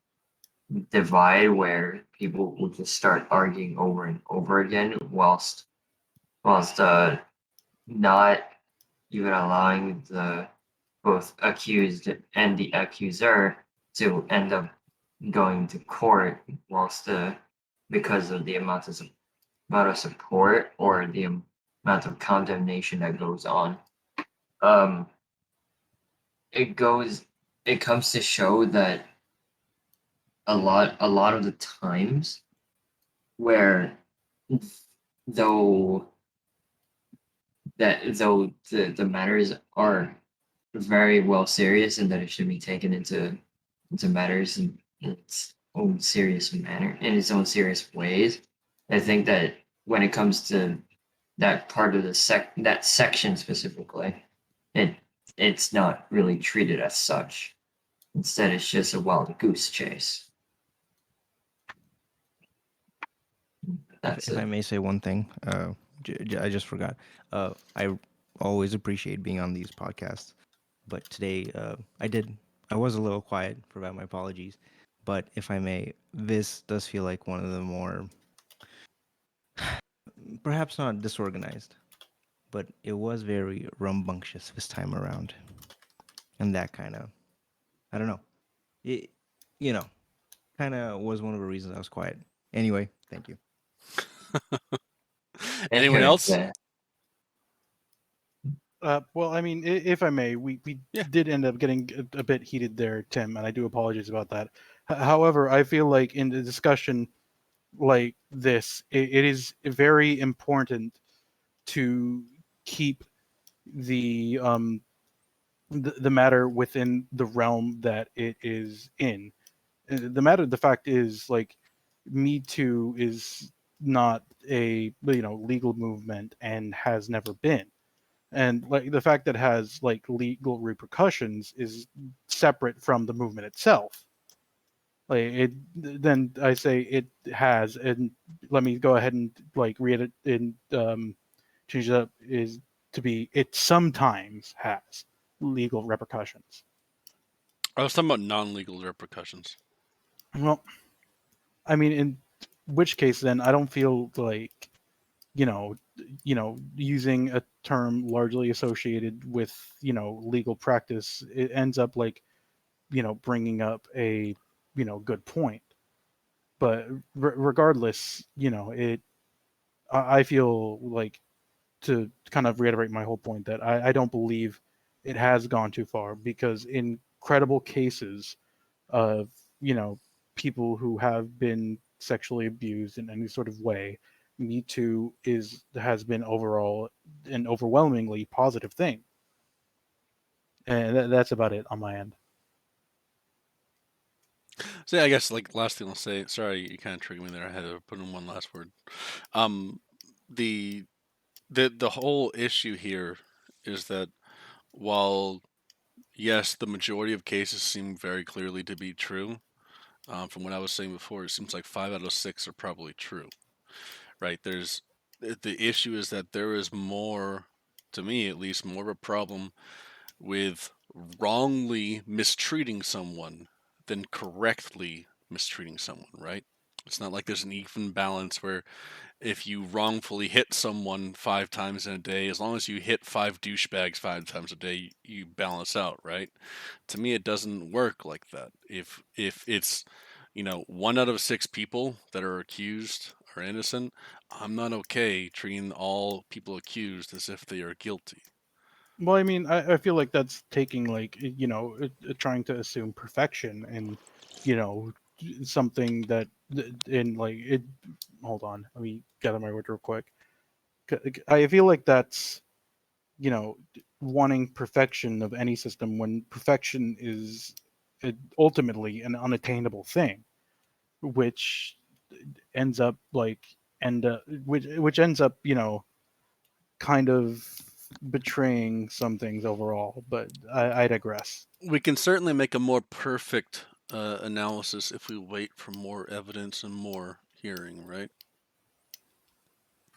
divide where people will just start arguing over and over again whilst not even allowing the both accused and the accuser to end up going to court whilst because of the amount of support or the amount of condemnation that goes on. It comes to show that a lot of the times where though the matters are very well serious and that it should be taken into matters in its own serious manner, in its own serious ways. I think that when it comes to that part of that section specifically, it's not really treated as such. Instead, it's just a wild goose chase. That's if I may say one thing, I just forgot. I always appreciate being on these podcasts, but today I was a little quiet. For that, my apologies. But if I may, this does feel like one of the more, perhaps not disorganized, but it was very rambunctious this time around. and that kind of, I don't know, it, you know, kind of was one of the reasons I was quiet. Anyway, thank you. Anyone Okay, else? yeah. Well, I mean, if I may, we Yeah. did end up getting a bit heated there, Tim, and I do apologize about that. However, I feel like in the discussion like this, it is very important to keep the the matter within the realm that it is in. The fact is, like, Me Too is not a legal movement and has never been, and like the fact that it has like legal repercussions is separate from the movement itself. Like it, then I say it has, and let me go ahead and like read it in change it up is to be it sometimes has legal repercussions. I was talking about non-legal repercussions. Well, I mean, in which case then I don't feel like you know using a term largely associated with legal practice, it ends up like bringing up a good point. But regardless, I feel like, to kind of reiterate my whole point, that I don't believe it has gone too far, because in credible cases of people who have been sexually abused in any sort of way, Me Too has been overall an overwhelmingly positive thing, and that's about it on my end. So yeah, I guess like last thing I'll say. Sorry, you kind of triggered me there. I had to put in one last word. The the whole issue here is that while yes, the majority of cases seem very clearly to be true. From what I was saying before, it seems like 5 out of 6 are probably true, right? The issue is that there is more, to me at least, more of a problem with wrongly mistreating someone than correctly mistreating someone, right? It's not like there's an even balance where if you wrongfully hit someone 5 times in a day, as long as you hit 5 douchebags 5 times a day, you balance out, right? To me, it doesn't work like that. If it's 1 out of 6 people that are accused are innocent, I'm not okay treating all people accused as if they are guilty. Well, I mean, I feel like that's taking like trying to assume perfection, and something that in like it. Hold on, let me gather my word real quick. I feel like that's wanting perfection of any system, when perfection is ultimately an unattainable thing, which ends up like which ends up kind of betraying some things overall. But I digress. We can certainly make a more perfect analysis if we wait for more evidence and more hearing, right?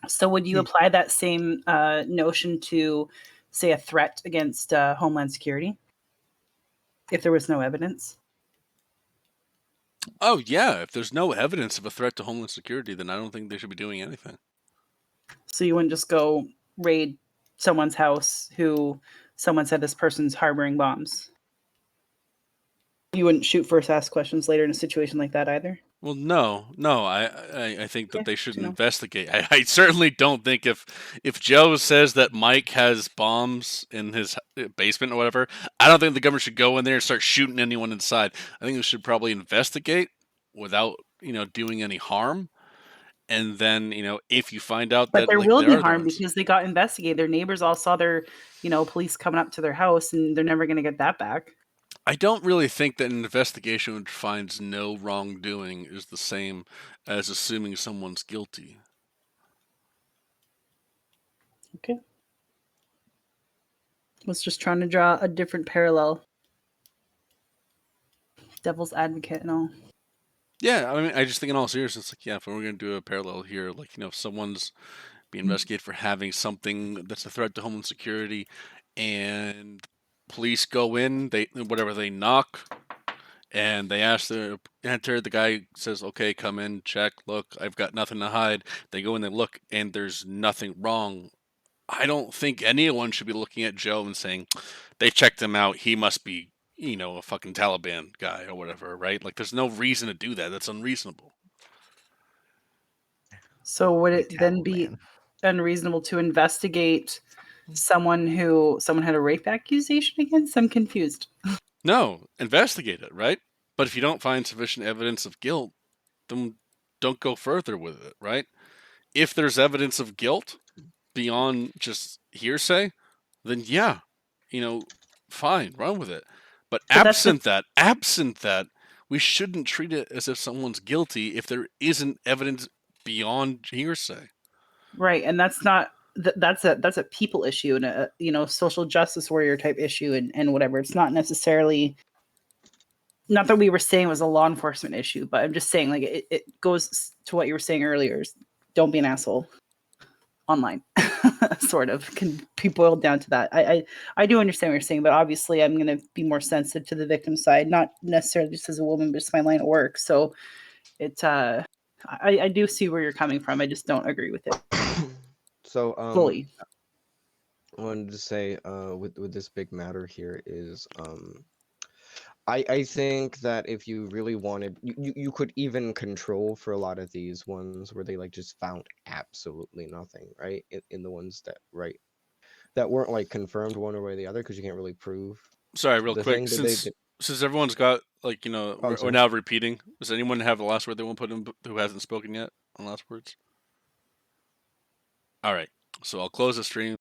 So would you apply that same notion to, say, a threat against Homeland Security if there was no evidence? Oh, yeah. If there's no evidence of a threat to Homeland Security, then I don't think they should be doing anything. So you wouldn't just go raid someone's house who someone said this person's harboring bombs? You wouldn't shoot first, ask questions later in a situation like that either? Well, no. I think that Okay, they should good to know. investigate. I certainly don't think if Joe says that Mike has bombs in his basement or whatever, I don't think the government should go in there and start shooting anyone inside. I think they should probably investigate without doing any harm. And then, if you find out But that there like will they be are the harm ones, because they got investigated. Their neighbors all saw their, police coming up to their house, and they're never going to get that back. I don't really think that an investigation which finds no wrongdoing is the same as assuming someone's guilty. Okay. Was just trying to draw a different parallel. Devil's advocate and all. Yeah, I mean, I just think in all seriousness, like, yeah, if we're going to do a parallel here, like, if someone's being investigated for having something that's a threat to Homeland Security, and police go in, they knock, and they ask to enter, the guy says, okay, come in, check, look, I've got nothing to hide. They go in, they look, and there's nothing wrong. I don't think anyone should be looking at Joe and saying, they checked him out. He must be, you know, a fucking Taliban guy or whatever, right? Like, there's no reason to do that. That's unreasonable. So would The it then be Taliban. unreasonable to investigate someone had a rape accusation against? I'm confused. No, investigate it, right? But if you don't find sufficient evidence of guilt, then don't go further with it, right? If there's evidence of guilt beyond just hearsay, then yeah, you know, fine, run with it. But But that's the- absent that, we shouldn't treat it as if someone's guilty if there isn't evidence beyond hearsay. Right, and that's not that's a people issue and a social justice warrior type issue and whatever. It's not necessarily, not that we were saying it was a law enforcement issue, but I'm just saying like it goes to what you were saying earlier, is don't be an asshole online. Sort of can be boiled down to that. I do understand what you're saying, but obviously I'm going to be more sensitive to the victim side, not necessarily just as a woman, but just my line of work. So it's I do see where you're coming from. I just don't agree with it So fully. I wanted to say with this big matter here is I think that if you really wanted, you could even control for a lot of these ones where they like just found absolutely nothing, right? In the ones that that weren't like confirmed one way or the other, because you can't really prove. Sorry, real The quick, thing that since everyone's got, like, you know, Oh, we're sorry. now repeating. Does anyone have the last word they want to put in who hasn't spoken yet on last words? All right, so I'll close the stream.